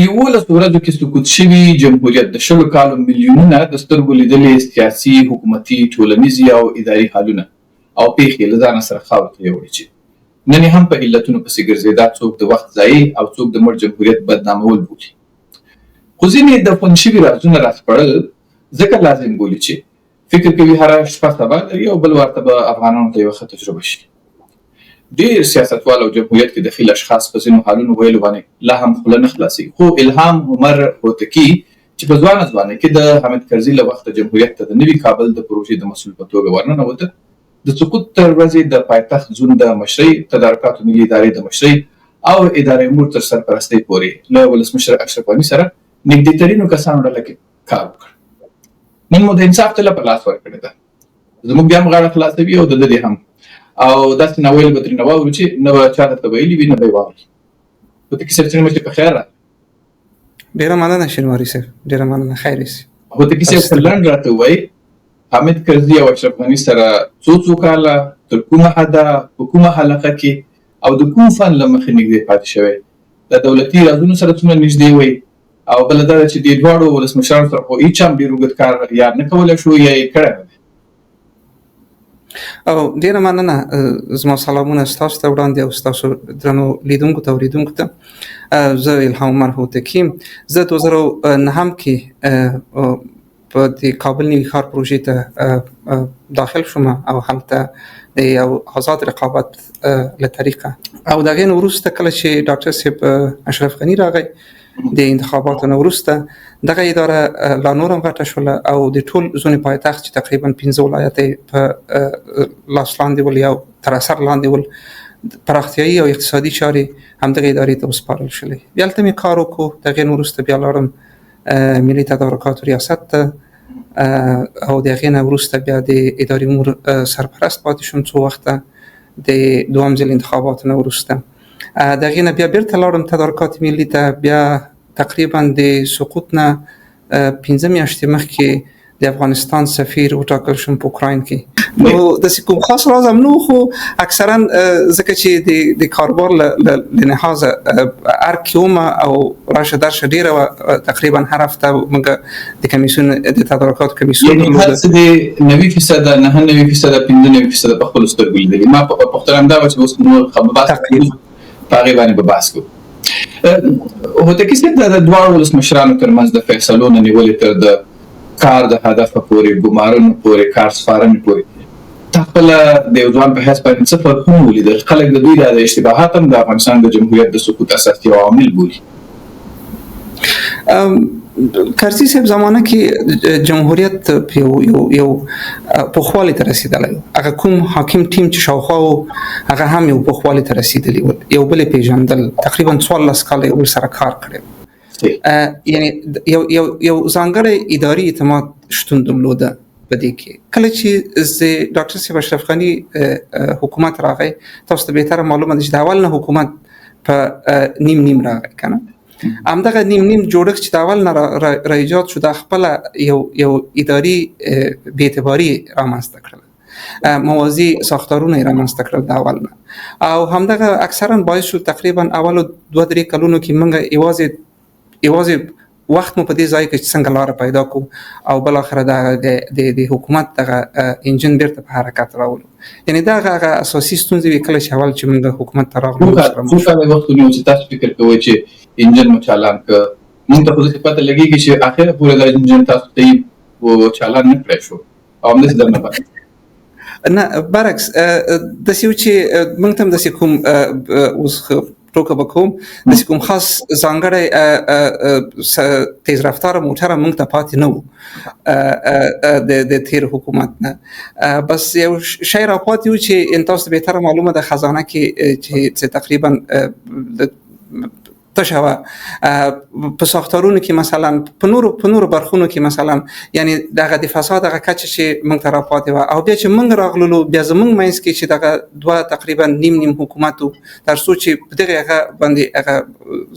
11 ورځو کې سقوط شوي جمهوریت د 100 کالو میلیونونه د سترګو لیدلې سیاسي، حکومتي، ټولنیزي او اداري حالونه او پیښې له ځانه سره خاورې ته یوړې چې نن هم په علتونو پسې ګرځي. دا څوک د وخت ضایع او څوک د مړ جمهوریت بدنامول بولي. خو ځینې دفن شوي رازونه راسپړل ځکه لازم بولي چې فکر کوي هره شپه سبا لري او بل ورته به افغانانو ته یوه ښه تجربه شي. ډېر سیاستوال او جمهوریت کې دخیل اشخاص په ځینو حالونو ویلو باندې لا هم خوله نه خلاصوي. خو الهام عمر هوتکي چې په ځوانه کې د حامد کرزي له وخته جمهوریت ته د نوي کابل د پروژې د مسؤل په توګه ورننوته، د سقوط تر ورځې د پایتخت زون د مشرۍ، تدارکاتو ملي ادارې د مشرۍ او ادارې امور تر سرپرستۍ پورې له ولسمشر اشرف غني سره نږدې ترینو کسانو ډله کې کار وکړ. نن مو د انصاف تله په لاس ورکړې ده. زموږ بیا هم غاړه خلاصوي او د دې هم او داسې ناویل به ترې نه واورو چې نه به چا درته ویلي وي نه به یې واوري. هوتکي صاحب څنګه چې په خیر راغلی. ډېره مننه شینواري صاحب، ډېره مننه، خیر اوسې. هوتکي صاحب په لنډ راته ووایي حامد کرزي او اشرف غني سره څو کاله، تر کومه حده، په کومه حلقه کې او د کوم فن له مخې نږدې پاتې شوی، د دولتي رازونو سره څومره نږدې وی، او بله دا ده چې دې دواړو ولسمشرانو سره خو هېچا هم ډېر اوږد کار یا نه کولی شو یا یې کړی نه دی. او ډیره مننه. زما سلامونه ستاسو ته وړاندې او ستاسو درنو لیدونکو ته او لیدونکو ته. زه الهام عمر هوتکي، زه 2009 کې په د کابل نوي ښار پروژې ته داخل شوم او هلته د یو آزاد رقابت له طریقه او د هغې نه وروسته کله چې ډاکټر صاحب اشرف غني راغی د انتخاباتو نه وروسته دغه اداره لا نور هم غټه شوله او د ټول زونې پایتخت چې تقریبا 15 ولایت په لاس لاندې ول یا تر اثر لاندې ول، پراختیایي او اقتصادي چارې همدغه ادارې ته وسپارل شولې. بیا هلته مې کار وکړو. د هغې نه وروسته بیا لاړم ملي تدارکاتو ریاست ته او د هغې نه وروسته بیا د ادارې امور سرپرست پاتې شوم څو وخته د دوهم ځل انتخاباتو نه وروسته. د هغې نه بیا بیرته لاړم تدارکات ملي ته. بیا تقریبا د سقوط نه 15 میاشتې مخکې د افغانستان سفیر وټاکل شوم په اوکراین کې. نو داسې کوم خاص راز هم نه، خو اکثرا ځکه چې د کاروبار له لحاظه هر کیومه او راشه درشه ډېره وه. تقریبا هر هفته موږ د کمیسیون د تدارکاتو کمیسیون یعنې هر څه د 90% 99% 95% په خپلو سترګو لیدلي. ما پوښتنه همدا وه چې اوس نور خبرات په هغې باندې به بحث کوو. هوتکي صاحب د دواړو ولسمشرانو ترمنځ د فیصلو نه نیولې تر د کار د هدفه پورې، ګمارنو پورې، کار سپارنې پورې تا خپله د یو ځوان په حیث باندې څه فرقونه ولیدل؟ خلک د دوی د اشتباهات هم د افغانستان د جمهوریت د سقوط اساسي عوامل بولي. کرزي صاحب زمانه کې جمهوریت یو پوخوالي ته رسېدلی و. هغه کوم حاکم ټیم چې شاوخوا و هغه هم یو پوخوالي ته رسېدلي ول، یو بل یې پېژندل. تقریبا 14 کاله یو بل سره کار کړی و. یعنی یو ځانګړی اداري اعتماد شتون درلوده په دې کې. کله چې ډاکټر صاحب اشرف غني حکومت راغی، تاسو ته بهتره معلومه ده چې د اول نه حکومت په نیم راغی که نه. همدغه نیم جوړښت چې د اول نه را ایجاد شو، دا خپله یو اداري بې اعتباري رامنځته کړله، موازي ساختارونه یې رامنځته کړل د اول نه. او همدغه اکثرا باعث شو تقریبا اولو 2-3 کلونو کې موږ یوازې وخت مو په دې ځای کې چې څنګه لاره پیدا کړو او بل اخره د حکومت دغه انجن بیرته په حرکت راولو. یعنې دا هغه اساسي ستونزې وې کله چې اول چې موږ حکومت ته راغلو. څو کاله وخت ونیو چې تاسو فکر کوئ چې انجن مو چالان کړ؟ موږ ته خو داسې پته لګېږي چې اخره پورې دا انجن تاسو ته یې چالان نه کړی شو او همداسې درنه پاتې نه. برعکس داسې و چې موږ ته هم داسې کوم اوس ټوکه به کوم داسې کوم خاص ځانګړی تیز رفتاره موټره موږ ته پاتې نه و د تیر حکومت نه. بس یو شی را پاتې و چې تاسو ته بهتره معلومه ده خزانه کې چې تقریبا تشه وه په ساختارونو کې، مثلا په نورو برخونو کې، مثلا یعنی دغه د فساد هغه کچه چې موږ ته راپاتې وه. او بیا چې موږ راغلو بیا زموږ منځ کې چې دغه دوه تقریبا نیم حکومت و، تر څو چې په دغه هغه باندې هغه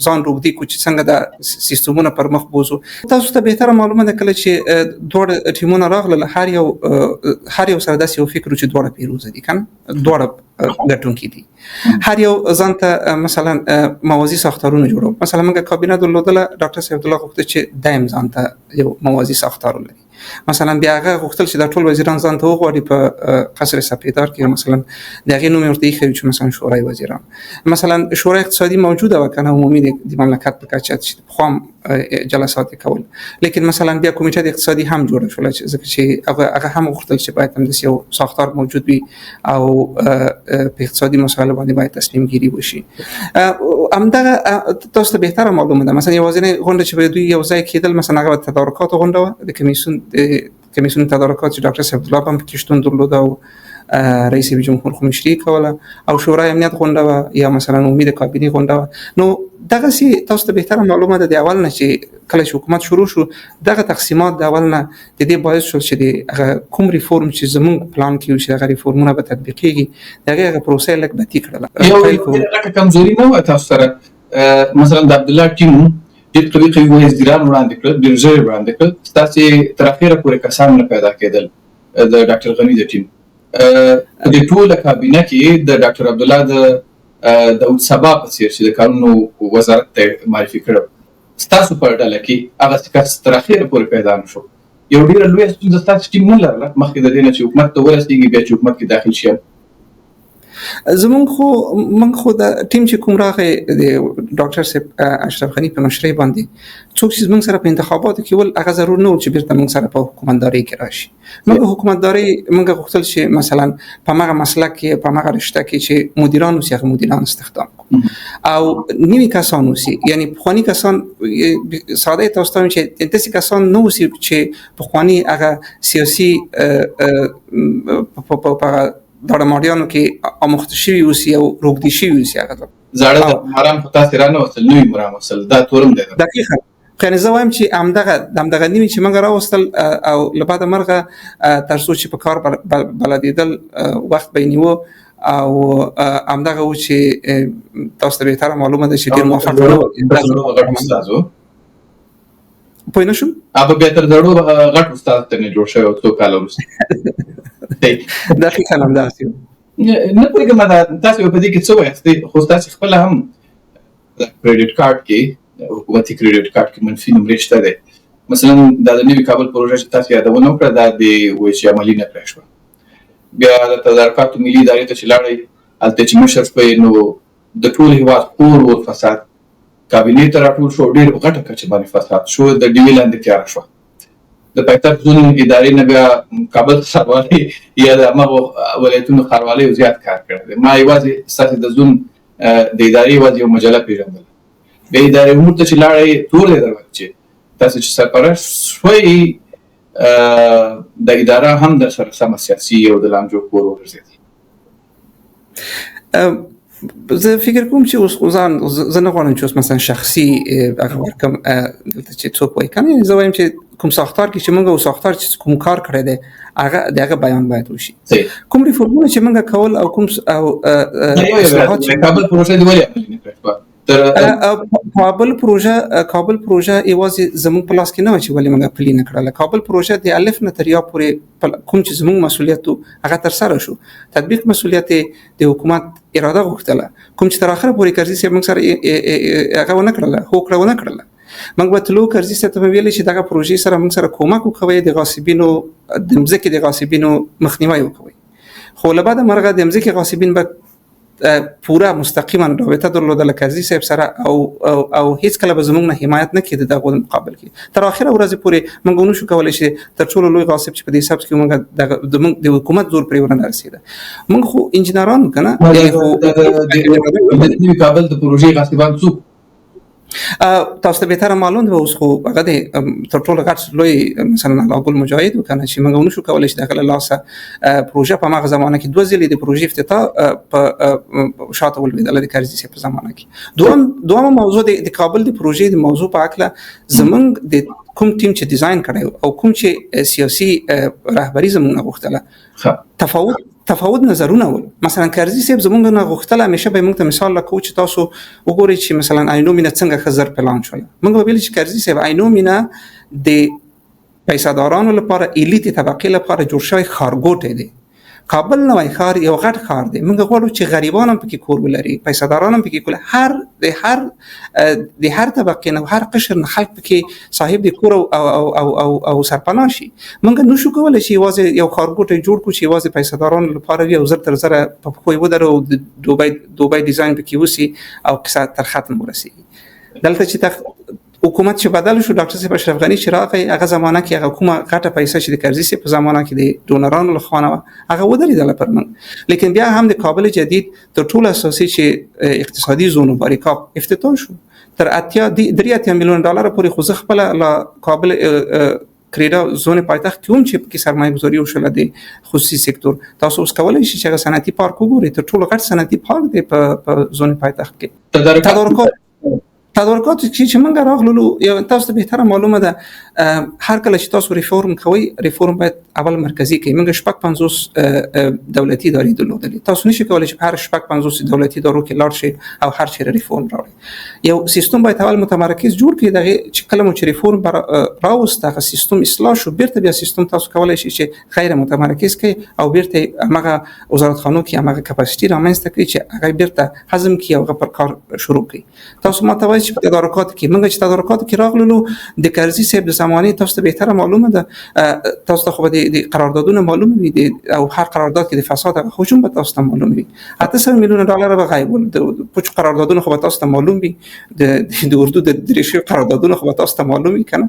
ځان روږدي کړو چې څنګه دا سیستمونه پر مخ بوځو. تاسو ته بهتره معلومه ده کله چې دواړه ټیمونه راغلل، هر یو سره داسې یو فکر و چې دواړه پیروزه دي که نه، دواړه ګټونکي دي. هر یو ځان ته مثلا موازي ساختارونه جوړو. مثلا موږ کابینه درلودله، ډاکټر صاحب الله غوښته چې دایم ځان ته یو موازي ساختار ولري. مثلا بیا هغه غوښتل چې د ټول وزیران ځان ته وغواړي په قصر سپیدار کې، مثلا د هغې نوم یې ورته ایښی چې مثلا شورای وزیران. مثلا شورای اقتصادي موجوده وه کنه، عمومي د مملکت په کچه چې پخوا جلسات یې کول، لیکن مثلا بیا کمیټه د اقتصادي هم جوړه شوله ځکه چې هغه هم غوښتل چې باید همداسې یو ساختار موجود وي او په اقتصادي مسایلو باندې باید تصمیم گیری وشي. همدغه تاسو ته بهتره معلومه ده، مثلا یوازینۍ غونډه چې به دوی یو ځای کېدل مثلا هغه تدارکاتو غونډه وه، د کمیسیون تدارکات چې ډاکټر صاحب الله هم پکې شتون درلود او رئیس جمهور خو مشري کوله، او شورای امنیت غونډه وه یا مثلا عمومي د کابینې غونډه وه. نو دغسې تاسو ته بهتره معلومه ده د اول نه چې کله چې حکومت شروع شو دغه تقسیمات د اول نه د دې باعث شو چې د هغه کوم ریفورم چې زموږ پلان کې و چې هغه ریفورمونه به تطبیقېږي د هغې هغه پروسه یې لږ بطي کړله. یو غټه کمزوري نه وه تاسو سره؟ مثلا د عبدالله ټیم ډېر قوي قوي وزیران وړاندې کړل، ډېر ژر وړاندې کړل، ستاسې تر اخره پورې کسان نه پیدا کېدل د ډاکټر غني د ټیم. د ټوله کابینه کې د ډاکټر عبدالله د داود سبا په څېر چې د کانونو وزارت ته معرفي کړو، ستاسو په ډله کې هغه کس تر اخره پورې پیدا نه شو. یو ډېره لویه ستونزه ستاسو ټیم نه لرله مخکې د دې نه چې حکومت ته ورسېږي، بیا چې حکومت کې داخل شي. موږ خو د ټیم چې کوم راغی د ډاکټر صاحب اشرف غني په مشرۍ باندې څوک چې موږ سره په انتخاباتو کې ول، هغه ضرور نه و چې بیرته موږ سره په حکومتدارۍ کې راشي. موږ حکومتدارۍ موږ غوښتل چې مثلا په هغه مسلک کې په هغه رشته کې چې مدیران اوسي هغه مدیران استخدام کړو او نوي کسان اوسي، یعنی پخواني کسان ساده تاسو ته چې داسې کسان نه اوسي چې پخواني هغه سیاسي په داړماریانو کې آموخته شوي اوسي او روږدي شوي اوسي. هغه زاړه د مرام په تاسې رانه وصل، نوي مرام وصل، دا تورم دی. دقیقا خو زه وایم چې همدغه نوي چې موږ راوستل او له بعده مرغه تر څو چې په کار بلدېدل وخت به یې نیوه او همدغه و چې تاسو ته بهتره معلومه ده چې ډېر موفق و. پوه نه شوم؟ هغه بیا تر زړو غټ استاد ته نه جوړ شوی څو کاله وروسته. دقیقا همداسې و. نه پوهېږم تاسې په دې کې څه وایاست، خو تاسې خپله هم کریډټ کارت کې حکومتي کریډټ کارت کې منفي نمرې شته دی. مثلا دا د نوي کابل پروژه چې تاسې یادونه وکړه دا د وایي چې عملي نه کړی شوه. بیا د تدارکاتو ملي ادارې ته چې لاړئ هلته چې مشر شوی نو د ټول هېواد اور فساد کابینې ته راټول شو، ډېر په غټه کچه باندې فساد شو، د ډیوې لاندې تیاره شوه. د پایتخت ځینې ادارې نه بیا کابل ښاروالۍ یا د همغو ولایتونو ښاروالۍ زیات کار کړی دی. ما یوازې ستاسې د زون د ادارې یوازې یو مجله پېژندله. بیا ادارې امور ته چې لاړئ تور دی درباندې چې تاسې چې سرپرست شوئ د اداره هم در سره سمه سیاسي او د لانجو کور وګرځېدی. زه فکر کوم چې اوس ځان زه نه غواړم چې اوس مثلا شخصي هغه ورکړم دلته چې څوک وایي کنه. زه وایم چې کوم ساختار کې چې موږ او ساختار چې کوم کار کړی دی هغه د هغه بیان باید وشي. کوم ریفورمونه چې موږ کول او کوم اصلاحات کابل پروژه دی ولې عملي نه کړی؟ کابل پروژه یوازې زموږ په لاس کې نه و چې ولې موږ پلي نه کړله. کابل پروژه د الف نه تر یا پورې کوم چې زموږ مسؤلیت و هغه ترسره شو. تطبیق مسؤلیت د حکومت اراده غوښتله، کوم چې تر اخره پورې کرزي صاحب موږ سره هغه ونه کړله، هوکړه ونه کړله. موږ به تلو کرزي صاحب ته ویلې چې دغه پروژې سره موږ سره کومک وکوئ، د غاصبینو د مځکې د غاصبینو مخنیوی وکوئ. خو له بعده مرغه د مځکې غاصبین به پورا مستقیما رابطه درلودله کرزي صاحب سره او هیڅ کله به زموږ نه حمایت نه کېده دغه مقابل کې. تر اخره ورځې پورې موږ ونشو کولی چې تر ټولو لوی غاصب چې په دې حساب کې موږ د حکومت زور پرې ونه رسېده. موږ خو انجینران که نه د کابل د پروژې غاصبان څوک تاسو ته بهتره معلوم ده. اوس خو هغه د تر ټولو غټ لوی مثلا الله ګل مجاهد وکنه چې موږ ونشو کولی چې دغه له لاسه پروژه په هغه زمانه کې 2 ځلې د پروژې افتتاح په شاته ولوېدله د کرزي صاحب په زمانه کې. دویمه موضوع د کابل د پروژې د موضوع په هکله زموږ د کوم ټیم چې ډیزاین کړی او کوم چې سیاسي رهبري زموږ نه غوښتله تفاوت نظرونه ول. مثلا کرزي صاحب زموږ نه غوښتله همیشه به موږ ته مثال لکو چې تاسو وګورئ چې مثلا عینو مینه څنګه ښه زر پلان شوله. موږ به ویل چې کرزي صاحب عینو مینه د پیسادارانو لپاره ایلیټي طبقې لپاره جوړ شوی ښارګوټی دی. کابل نوی ښار یو غټ ښار دی، موږ غواړو چې غریبان هم پکې کور ولري، پیسې داران هم پکې کول، د هر طبقې نه هر قشر نه خلک پکې صاحب د کور او سرپناه شي. موږ نشو کولی چې یوازې یو ښارګوټی جوړ کړو چې یوازې پیسې دارانو لپاره وي او زر تر زره په پښو یې ودرو او د دوبۍ ډیزاین پکې وسي او کیسه تر ختم ورسېږي. دلته چې حکومت چې بدل شو، ډاکټر صاحب اشرف غني چې راغی، هغه زمانہ کې هغه کومه غټه پیسې چې د کرزي صاحب په زمانہ کې د ډونرانو لخوا نه هغه ودرېدله پر موږ. لیکن بیا هم د کابل جدید تر ټولو اساسي چې اقتصادي زون باریکاپ افتتاح شو تر 83 میلیون ډالر پورې، خو زه خپل له کابل کریډا زون پایتخت کوم چې په سرمایه گذاري وشوله د خصوصي سکتور. تاسو اوس کولای شئ چې هغه صنعتي پارک وګورئ، تر ټولو غټ صنعتي پارک دی په زون پایتخت کې. تدارکات چې موږ راغلو، یو تاسو ته بهتره معلومه ده، هر کله چې تاسو ریفورم کوئ، ریفورم باید اول مرکزی کوي. موږ شپږ 50 دولتي ادارې درلودلې، تاسو نشئ کولای چې په هر شپږ 50 دولتي ادارو کې لاړ شئ او هر چیرې ریفورم راوړئ. یو سیستم باید اول متمرکز جوړ کړئ، دغه چې کله مو چې ریفورم راوست هغه سیستم اصلاح شو، بیرته بیا سیستم تاسو کولای شئ چې غیر متمرکز کړئ او بیرته هغه وزارتخانو کې هغه کپاسټي رامنځته کړئ چې هغه بیرته هضم کړي او هغه پر کار شروع کړي. تاسو متوجه چې په تدارکات کې موږ چې تدارکات کې راغلو د کرزي صاحب د زمانه تاسو ته بهتره معلومه ده، تاسو ته خو د قراردادونه معلومه وي او هر قرارداد کې د فساد هجوم به تاسو ته معلوم وي. 800 میلیون ډالر به غایب ول، د پوچ قراردادونه خو به تاسو ته معلوم وي، د اردو د دریشي قراردادونه خو به تاسو ته معلوم وي کنه.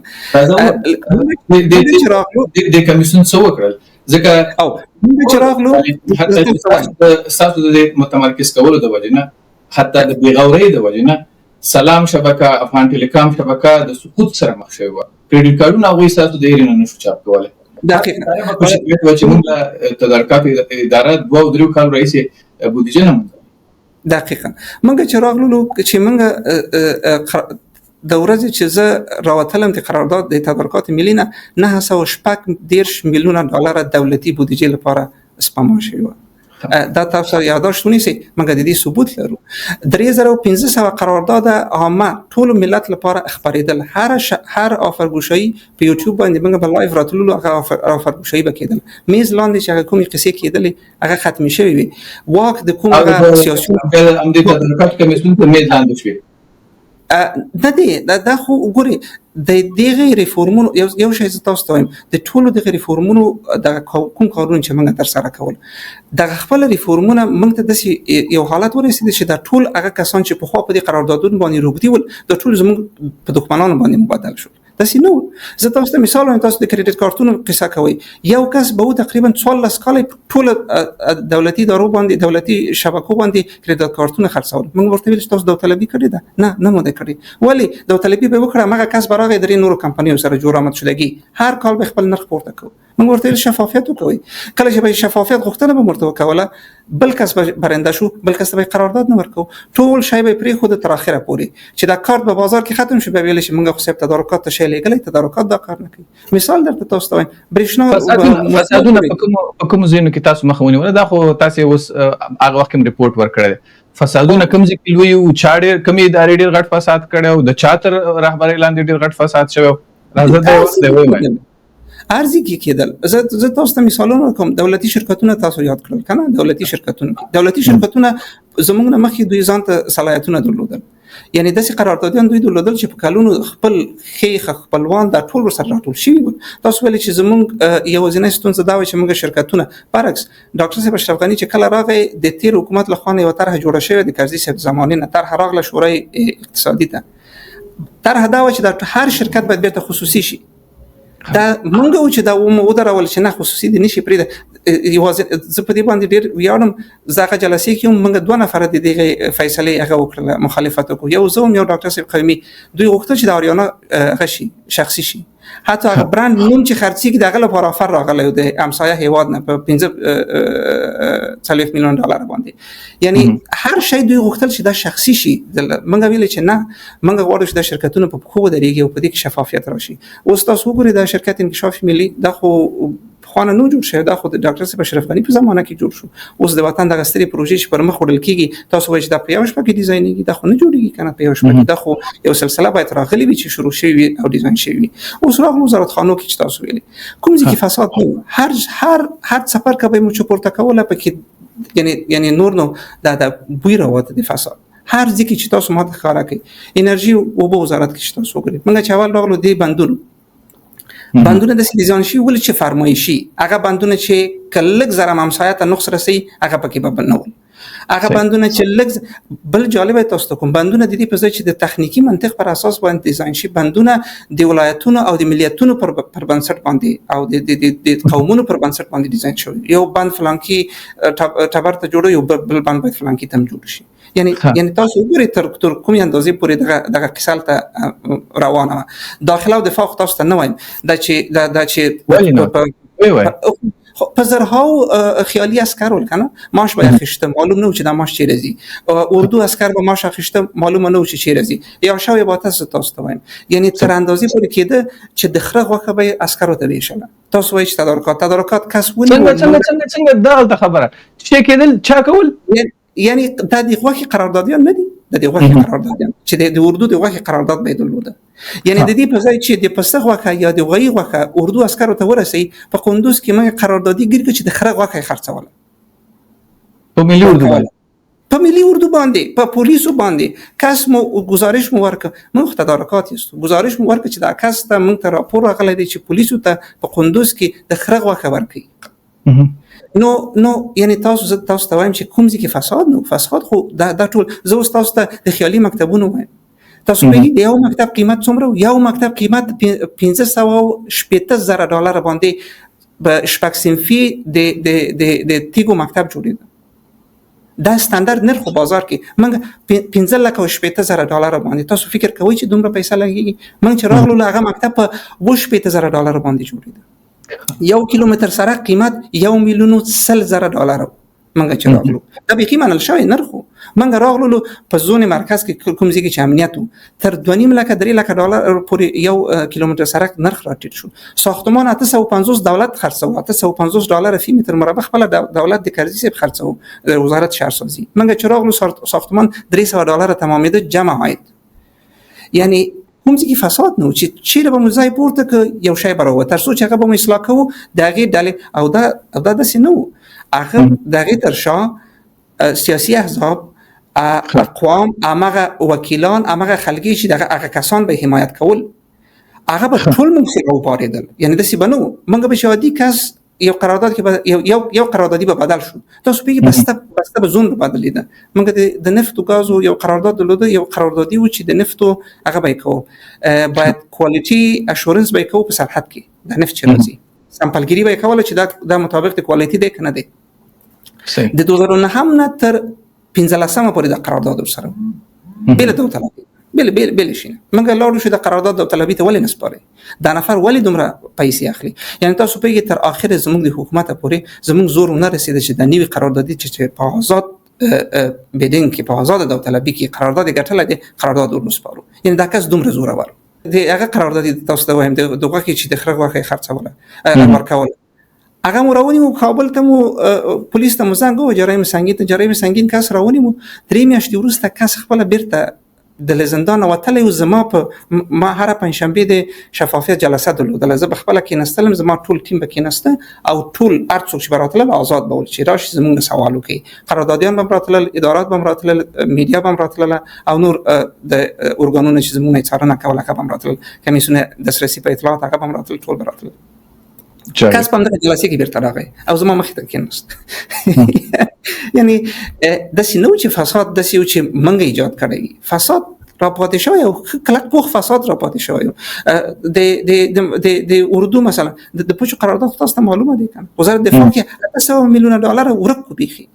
د کمیسیون څو وکړل ځکه او چې راغلو تاسو د متمرکز کولو د وجنه، حتی د بیغوري د وجنه سلام شبکه، افغان ټیلیکام شبکه د سقوط سره مخ شوی و. کریډټ کارډونه هغوی ستاسو د ایران نشو چاپ کولی. دقیقاً چې موږ تدارکات اداره 2-3 کال راهیسې بودیجه نه موندله. دقیقاً موږ چې راغلو چې موږ د ورځې چې زه راوتلم د قرارداد د تدارکات ملي نه 914 میلیون ډالر دولتي بودیجه لپاره سپما شوی و. دا تاسو یادداشت ونیسئ، موږ د دې ثبوت لرو. 3500 قرارداد عامه ټول ملت لپاره خبرېدل، هر آفرګوشي په یوټیوب باندې موږ په لایو راتللو، هغه آفرګوشي به کېدل، میز لاندې چې هغه کومې قصې کېدلې هغه ختمې شوې وي. واک د کوم سیاسي هم د تدارکات کمیسیون په میز لاندې شوی نه دی. دا خو ګوري د دغه ریفورمونو یو شی تاسو ته وایم، د ټولو دغه ریفورمونو د کوم کارونه چې موږ تر سره کول، د خپل ریفورمونه موږ ته د یو حالت ورسېد چې د ټول هغه کسان چې په خو په دې قراردادونو باندې روغتي ول، د ټول زموږ په دښمنانو باندې مبادل شول. داسې نو زه تاسو ته مثال وایم، تاسو د کریډټ کارتونو قصه کوي، یو کس به تقریبا 14 کال ټول دولتي ادارو باندې، دولتي شبکو باندې کریډټ کارتونه خرڅول. موږ ورته ویل چې تاسو داوطلبي کړی ده؟ نه مو ده کړی. ولی داوطلبي به وکړه، هغه کس برابر درې نورو کمپنیو سره جوړ آمد شدګي، هر کال به خپل نرخ پورته کوي. موږ ورته ویل شفافیت وکوي. کله چې به شفافیت غوښتنه به مرته وکوله، بل کس برنده شو، بل کس به قرارداد نه ورکو، ټول شی به پرې خود تر اخره پوري چې دا کارت په بازار کې ختم شي، به ویل چې موږ خو سب تدارکات ته شی لګلې، تدارکات دا کار نه کوي. مثال درته تاسو ته وایم، برېښنا فسادونه په کوم ځینو کې تاسو مخاوني ولا دا خو تاسو اوس هغه وخت کې ریپورت ورکړل، فسادونه کوم ځکه لوی او چاړې کمی ادارې ډېر غټ فساد کړو، د چاتر رهبری لاندې ډېر غټ فساد شوی. راځه دا وایم ارزي کې کېدل. زه تاسو ته مثالونه کوم. دولتي شرکتونه تاسو یاد کړل کنه، دولتي شرکتونه زموږ نه مخکې دوی ځان ته صلاحیتونه درلودل، یعنی داسې قراردادیان دوی درلودل چې په کلونو خپل خپلوان دا ټول سره راټول شوي وو. تاسو ویل چې زموږ یوازینۍ ستونزه دا و چې موږ شرکتونه برعکس ډاکټر صاحب اشرف غني چې کله راغی د تیر حکومت له خوا یو طرح جوړه شوې د کرزي صاحب زمانه نه، طرح راغله شورای اقتصادي ته، طرح دا و چې د هر شرکت باید بیرته خصوصي شي. دا مونږ و چې دا و درول چې نه خصوصي دي نشي پرې یوازې زه په دې باندې ډېر ویاړم. زه جلسې کې موږ 2 نفر د دې فیصله هغه وکړه، مخالفت وکړو. یو زه یو ډاکټر صاحب قومي، دوی غوښتل چې د اریانا غشي شخصي شي، حتی هغه برند نوم چې خرڅي کې دغه لپاره افر راغلی د همسایه هیواد نه په 15 میلیون ډالر باندې. یعنی هر شی دوی غوښتل چې دا شخصي شي. موږ ویل چې نه، موږ غواړو چې د شرکتونو په خو درېږي او په دې کې شفافیت راشي. اوس تاسو وګورئ د شرکت انکشاف ملي دا خو خوانه نو جوړ شوی، دا خو د ډاکټر صاحب اشرف غني په زمانه کې جوړ شو. اوس د وطن دغه سترې پروژې چې پر مخ وړل کېږي، تاسو وایئ چې دا په یوه شپه کې ډیزاینېږي، دا خو نه جوړېږي کنه په یوه شپه کې، دا خو یو سلسله باید راغلي وي چې شروع شوي وي او ډیزاین شوي وي. اوس راغلو وزارتخانو کې چې تاسو ویلي کوم ځای کې فساد نه، هر څپرکه به مو چې پورته کوله پکې یعنی نور نو دا بوی راوته د فساد. هر ځای کې چې تاسو ماته ښکاره کوي انرژي او اوبه وزارت کې چې تاسو وګورئ، موږ چې اول راغلو دې بندونه د ډیزاین شي ول چې فرمایشي، هغه بندونه چې کلک زره ممسایت نقص رسي هغه پکې به بنول، هغه بندونه چې لږ بل جالب تاسو ته کوم بندونه د دې په ځای چې د تخنیکی منطق پر اساس باندې ډیزاین شي، بندونه د ولایتونو او د ملیتونو پر بنسټ باندې او د قومونو پر بنسټ باندې ډیزاین شوی. یو بند فلانکی ټبر ته جوړو، یو بل بند باید فلانکی تم جوړ شي. یعنی تاسو وګورئ تر کومې اندازې پورې دغه کیسه ته روانه داخله او دفاع تاسو ته نه وایم دا چې په زرهاو خیالي عسكر ولکنه ماش به اخیشته، معلوم نه و چې دا ماش چیرې زی، اردو عسكر به ماش اخیشته معلومه نه و چې چیرې زی، یا شاوې به تاسو ته وایم. یعنی تر اندازې پورې کېده چې د خره غوښه به عسکرو ته ویشله. تاسو وایئ چې تدارکات کس ونیول، څنګه دا خبره چې کېدل چا کول، یعنی دا د غوښې قراردادیان نه دي، د غوښې قراردادیان چې د اردو د غوښې قرارداد به درلوده. یعنی د دې په ځای چې د پسته غوښه یا د غوی غوښه اردو عسکرو ته ورسي، په قندوز کې موږ قراردادي ګیر کړ چې د خره غوښه خرڅوله په ملي اردو باندې، په پولیسو باندې. کس مو گزارش مو ورک، موږ تدارکات یستو، گزارش مو ورک چې دا کس ته موږ ته راپور راغلی دی چې پولیسو ته په قندوز کې د خره غوښه ورکړي. نو یعنی تاسو ته وایم چې کوم ځای کې فساد نه، فساد خو دا ټول زه اوس تاسو ته د خیالي مکتبونو وایم. تاسو په یو مکتب قیمت څومره، یو مکتب قیمت $15,000 باندې په شپږ صنفي د تیګو مکتب جوړېده. دا ستاندرد نرخ بازار کې موږ $15,000 باندې، تاسو فکر کوئ چې دومره پیسې لګیږي؟ موږ چې راغلو هغه مکتب په $80,000 باندې جوړېده. 1 کیلومتر سړک قیمت $1,100,000 منګه چې راغلو، دا به کی منل شوی نرخو. منګه راغلو په زون مرکز کې کوم ځای کې چې امنیت تر 2.5 لک $3 پورې 1 کیلومتر سړک نرخ راټیټ شو. ساختمان $850 دولت خرڅو، $850 فی متر مربع خپل دولت د کرزي سیب خرڅو د وزارت شهرسازي. منګه چې راغلو ساختمان $300 تمامېده جمع عاید. یعنی کوم ځای کې فساد نه و چې چیرې به مو ځای پورته ک یو شی براوه تر څو چې هغه به مو اصلاح کوو دغه ډلې او دا داسې نه و. هغه دغه تر شا سیاسي احزاب، اقوام، امغه وکیلان، امغه خلګي چې دغه کسان به حمایت کول، هغه به ټول مخې وپاریدل. یعنی داسې بنو موږ به شادي کس یو قرارداد کې یو قراردادي به بدل شو. تاسو پیږي بسته به زون بدلیده. موږ د نفت او غاز یو قرارداد درلوده، یو قراردادي و چې د نفتو هغه به کوو، باید کوالټي اشورنس به کوو په سرحد کې د نفت چې راځي، سامپلګری به کوله چې دا مطابق د کوالټي دی کنه دی. د 2009 نه تر 15 پورې د قرارداد سره بل داوطلبي بل شي موږ لاړو شو د قرارداد داوطلبي ته ولې نسپاري، دا نفر ولې دومره پیسې اخلي. یعنی تاسو پیږي تر اخر زموږ د حکومت پورې زموږ زور نه رسیدي چې د نیوی قراردادي چې په آزاد بدین کې په آزاد داوطلبي کې قرارداد ګټل دي قرارداد ورسپارو. یعنی دا کس دومره زور ور دی هغه قراردادي تاسو ته وایم دغه کې چې د خره غوښه خرڅوله ورکول، هغه مو راونی مو کابل ته مو پولیس ته مو زنګ و جرایم سنگین کس راونی مو 3 میاشتې وروسته کس خپل بیرته د زندان وتلی و. زما په ما هر پنځشنبه د شفافیت جلسه درلوده، زه بخپل کې نستلم، زما ټول ټیم به کې نسته او ټول ارڅوک چې براتل آزاد بول چې راشي زموږ سوالو کې قراردادیان به براتل، ادارات به براتل، میډیا به براتل او نور د اورګانونو چې زموږ څارنه کوله هغه به براتل، کمیسیون دسترسی په اطلاعات هغه به براتل، ټول براتل. کس په دغه جلسه کې بیرته راغی او زما مخې ته کېناست. یعنی داسې نه و چې فساد داسې و چې منګه ایجاد کړی، فساد را پاتې شوی او کلک پوخ فساد را پاتې شوی. د اردو مثلا د پوچو قرارداد تاسو ته معلومه دی کنه، وزارت دفاع کې $800 میلیون ورکو بیخي.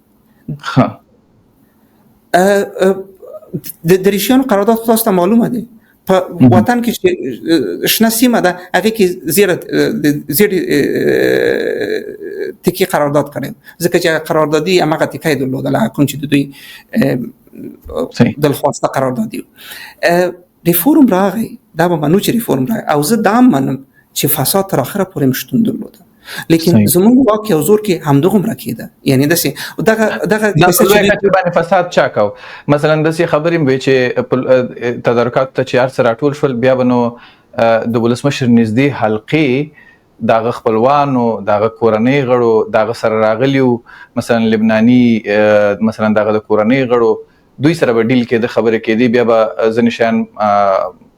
د ریشیانو قرارداد تاسو ته معلومه دی. په وطن کې شنه سیمه ده هغه کې زیر تکی قرارداد کړي، ځکه چې قراردادي هغه تکای درلوده کوم چې د دوی دلخواسته قراردادي ریفورم راغی. دا به منو چې ریفورم راغی او زه دا منم چې فساد تر اخره پورې مشتون درلوده. لیکن صحیح. زموږ واک یو زور کې همدغومره کېده، یعنی داسې دغه دا کیسه په لوی چې کچه باندې فساد چا کو؟ مثلا داسې خبرې وي چې تدارکات ته چې هر څه راټول شول، بیا به نو د ولسمشر نږدې حلقې دغه خپلوانو، دغه کورنۍ غړو، دغه سره راغلیو، مثلا لبناني مثلا دغه د کورنۍ غړو دوی سره به ډیل کېده، خبرې کېدې، بیا به ځینې شیان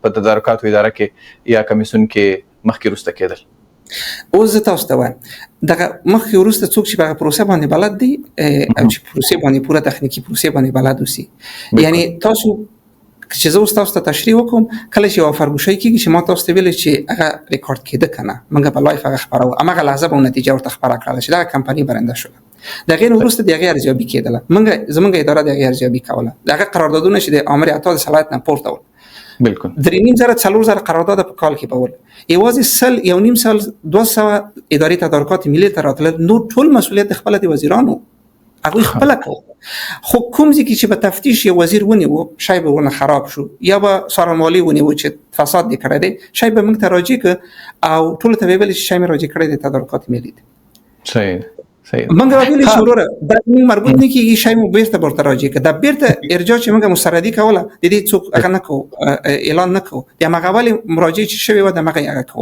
په تدارکاتو اداره کې یا کمیسیون کې مخکې وروسته کېدل. اوس زه تاسو ته وایم دغه مخکې وروسته څوک چې په هغه پروسه باندې بلد دي او چې پروسه باندې پوره تخنیکی پروسه باندې بلد اوسي، یعنی تاسو چې زه اوس تاسو ته تشریح وکم کله چې یو فرګوشي کېږي چې ما تاسو ته ویل چې هغه ریکارډ کېده کنه، موږ په لایف هغه خبرو هغه لحظه به نتیجه ورته خبره کړله چې دا کمپنی برنده شوه. د غیر وروسته د غیر ارزیابي کېدله، موږ زمونږ اداره د غیر ارزیابي کوله، دغه قراردادونه چې د امر اعطا د صلاحیت نه پورته ول، بالکل 3,000 قرارداد په کال کې بول، یوازې یو نیم سال 200 ادارې تدارکات ملي ته راتلل، نو ټول مسؤلیت خپل د وزیرانو هغه خپل کو. خو کوم ځکه چې په تفتیش یو وزیر ونیو شاید ونه خراب شو یا به سارمالي ونیو چې فساد دې کړی دی، شاید به موږ ته راځي ک او ټول ته ویل چې شاید راځي کړی دی تدارکات ملي. صحیح صحیح. موږ راویل چې وروره دا موږ مربوط نه کیږي، شاید مو بیرته ورته راځي ک دا بیرته ارجاع چې موږ مسردي کوله د دې څوک هغه نه کو اعلان نه کو، د مغاولي مراجعه چې شوی و د مغه هغه کو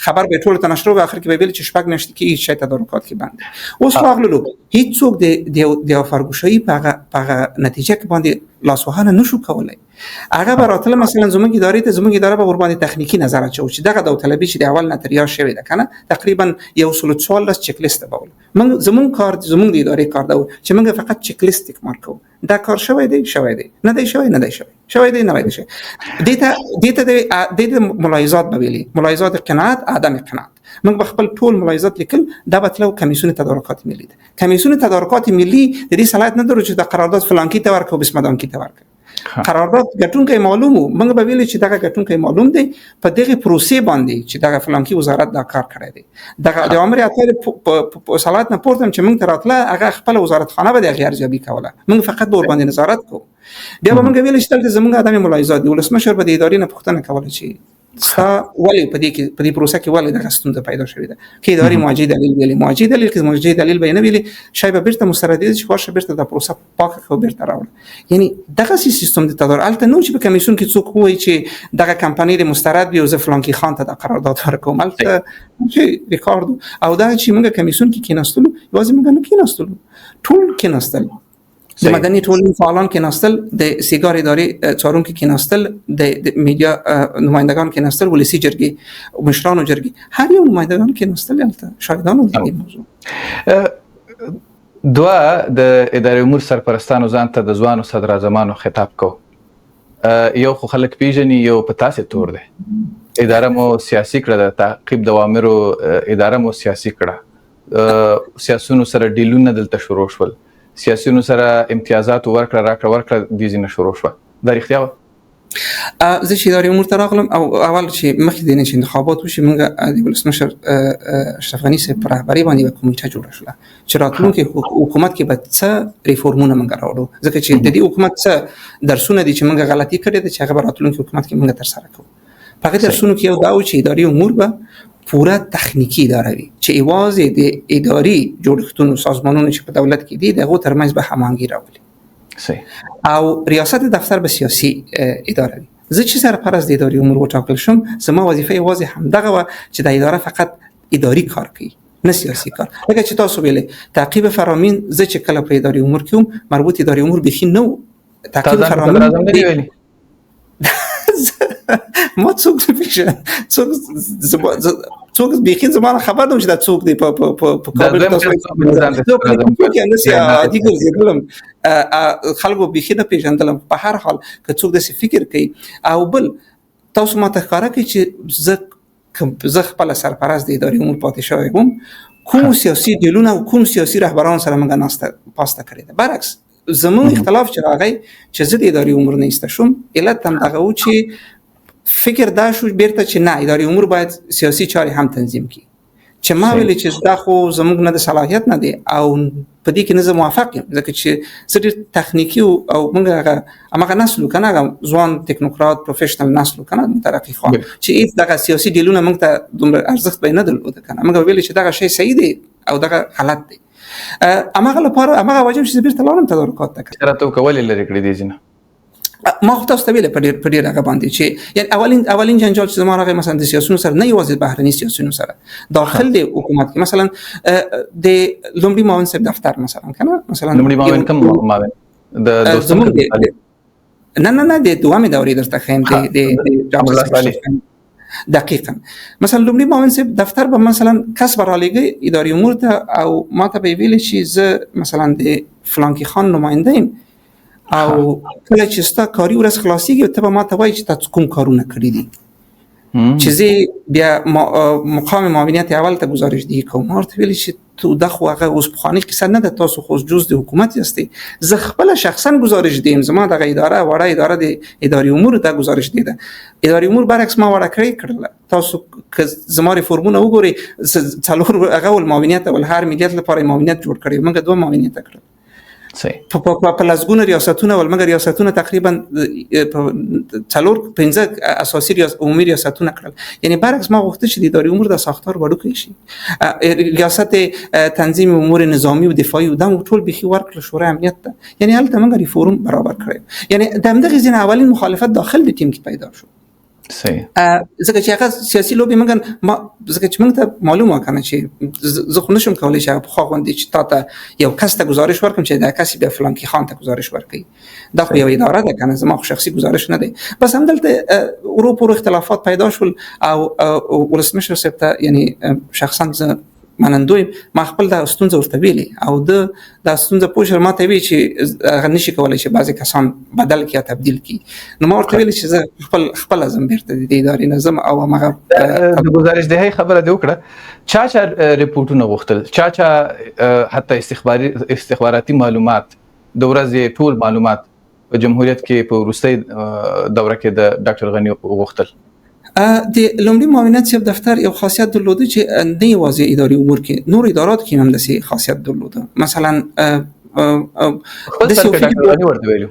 خبر به ټول ته نشرو، اخر کې به ویل چې شپږ نشته کې شاید تدارکات کې باندې اوس راغلو هیڅ څوک د فرګوشي په نتیجه کې باندې لاسوهانه نشو کولای. هغه براتله مثلا زموږ اداره به ور باندې تخنیکی نظر اچو چې دغه داوطلبي چې د اول نتریه شوی ده کنه تقریبا یو 14 چک لیست باول، من زموږ کار زموږ د ادارې کار دا چې موږ فقط چک لیست مارکو دا کار شوی دی نه دی شوی دیتا ملاحظات بویلی، ملاحظات قناعت عدم قناعت، موږ خپل ټول ملاحظات لیکل دا بتلو کمیسیون تدارکات ملی ده. کمیسیون تدارکات ملی د دې صلاحیت نه درو چې د قرارداد فلان کی ته ورکو بسمدان کی ته ورکو قرارداد ګټونکې معلومو، موږ به ویل چې دا ګټونکې معلوم دی په دغه پروسې باندې چې دا فلان کی وزارت دا کار کړی دی، دا د امر اعطا په صلاحیت نه پورته چې موږ تراتله هغه خپل وزارت خانه به د غیر ارزیابي کوله، موږ فقط ور باندې نظارت کوو. بیا به موږ ویل چې دلته زموږ ادمي ملاحظات دي، ولسمشر به د ادارې نه پوښتنه کوله چې ولی په دې پروسه کې ولی دغه ستونزه پیدا شوې ده، کې اداري موجي دلیل ویلي، موجي دلیل به نه ویلي، شاید به بیرته مستردي چې ورشه بیرته د پروسه پاکه کو بیرته راوړي. یعنی دغه سیستم د تدارک البته نو چې په کمیسیون کې څوک وایي چې دغه کمپنی د مسترد وي او ز فلان کې خان ته د قرارداد ورکوم، البته چې ریکارډ او دا چې موږ کمیسیون کې کېناستلو یوازې موږ نه کېناستلو، ټول کېناستل، د مدني ټولنې فعالان کېناستل، د سیګار ادارې څارونکو کېناستل، د میډیا نمائندگان کېناستل، ولسی جرګې مشرانو جرګې هر یو نمائندگان کېناستل، البته شاهدانو د دې موضوع. دوا د ادارې امور سرپرستانو ځان ته د ځوانو صدر اعظمانو خطاب کو، یو خو خلک پیژني، یو په تاسې تور دی، اداره مو سیاسي کړه، د تعقیب د اوامرو اداره مو سیاسي کړه، سیاسيونو سره ډیلونه دلته شروع شول، سیاسيونو سره امتیازات ورکړه د دې نه شروع شو، دا رښتیا و؟ زه چې ادارې امور ته راغلم او اول چې مخکې د نه انتخابات وشي موږ د ولسمشر اشرف غني صاحب پر رهبرۍ باندې یوه کمیټه جوړه شوه چې راتلونکي حکومت کې به څه ریفورمونه موږ راوړو، ځکه چې د دې حکومت څه درسونه دي چې موږ غلطي کړې ده چې هغه به راتلونکي حکومت کې موږ ترسره کوو. په هغه درسونو کې یو دا و چې ادارې امور به پورا تخنیکی اداره وي، چې ایوازې د اداري جوړښتونو سازمانونو چې په دولت کې دي دغه ترمنځ به هماهنګي راولي. صحیح. او ریاست دفتر به سیاسي اداره وي. زه چې سرپرست د ادارې امور وټاکل شم، زما وظیفه یوازې همدغه و چې د اداره فقط اداري کار کوي نه سیاسي کار. لکه چې تاسو ویلې تعقیب فرامین، زه چې کله په ادارې امور کې وم مربوط ادارې امور بخي نه و، تعقیب فرامین ما څوک پیژنم، څوک بخي زما خبر نه و چې دا څوک دی په کابل تاسو کې اندسي عادي ګرځیدلم، خلکو بخي نه پیژندلم. په هر حال که څوک داسې فکر کوي او بل تاسو ماته ښکاره کوي چې زه خپل سرپرست د ادارې امور پاتې شوی وم، کوم سیاسي ډیلونه او کوم سیاسي رهبران سره موږ ناسته پاسته کړې ده. برعکس زمون اختلاف چې راغی چې زه د ادارې امور نه ایسته شوم، علت هم دغه و چې فکر دا شو بیرته چې نه ادارې امور باید سیاسي چارې هم تنظیم کړي، چې ما ویل چې دا خو زموږ نه د صلاحیت نه دی او په دې کې نه زه موافق یم ځکه چې زه ډېر تخنیکي او موږ هغه نسل کنه هغه ځوان ټیکنوکرات پروفیشنل نسل کنه مترقي خو چې هیڅ دغه سیاسي ډیلونه موږ ته دومره ارزښت به نه درلود کنه موږ ویل چې دغه شی صحیح دی او دغه غلط دی هغه لپاره هغه واجب چې بیرته لاړم تدارکات ته شرط کول لري کړی دي ځنه ما خو تاسو ته ویل په ډیر هغه باندې چې یعنی اولین جنجال چې زموږ هغه مثلا د سیاسيونو سره نه یوازې بهرني سیاسيونو سره داخل د حکومت کې مثلا د لومړي معاون صاحب دفتر مثلا کنه مثلا لومړي معاون کوم معاون د دوستم نه د دوامي دورې درته خیم د دقیقاً مثلا لومړي معاون صاحب دفتر به مثلا کس برالیږي اداري امور ته او ما ته به ویل چې زه مثلا د فلانکی خان نماینده یم او کله چې ستا کاری ورځ خلاصيږي ته به ما ته وایي چې تاسو کوم کارونه کړی دي چې زه بیا مقام معاونیت اول ته گزارش دی کوم ورته ویل چې تو د خو هغه اوس بخاني قصه نه ده تاسو خو جز د حکومت یاستئ زه خپل شخصا گزارش دیم زما د اداره وړه اداره د اداري امور ته گزارش دی اداري امور برعکس ما وړه کړل تاسو زما ریفورمونه وګورئ څلور هغه ول معاونیت ول هر ملیت لپاره معاونیت جوړ کړی موږ دوه معاونیت کړل صحیح په لازګونه ریاستونه ول مګر ریاستونه تقریبا 4-5 اساسي عمومي ریاستونه کړل یعنی برعکس ما غوښتل چې د اداري امور د ساختار وړو کړی شي ریاست تنظیم امور نظامی او دفاعي او د ټول بخي ورکړل شورای امنیت ته یعنی هلته موږ ریفورم برابر کړی یعنی د همدغه ځین اولین مخالفت داخل د ټیم کې پیدا شو صحیح ځکه چې هغه سیاسي لوبي موږ ځکه چې موږ ته معلومه کنه چې زه خو نشم کولای چې په خو غوندي چې تاسو یو کس ته گزارش ورکړم چې دا کس به فلان کی خان ته گزارش ورکړي دا خو یو اداره ده کنه زما خو شخصي گزارش نه دی بس همدلته اروپا اختلافات پیدا شول او ولسمشر سپتا یعنی شخصا منندوی ما خپل د استونزه ورته ویلي او د استونزه پوښتنه ماته وی چې هغه نشي کولای چې بعضی کسان بدل کړي تبديل کړي نو ما ورته ویل چې زه خپل ازم بیرته د ادارې نظم او هغه د گزارش ده خبره دی وکړه چا ریپورتونه غوښتل چا حتی استخباراتي معلومات د ورځې ټول معلومات په جمهوریت کې په روسي دوره کې د ډاکټر غنی غوښتل د لومړي معاونیت صاحب دفتر یو خاصیت درلوده چې نه یوازې اداري امور کې نور ادارات کې هم داسې خاصیت درلوده مثلا د ډاکټر غنی ورته ویلو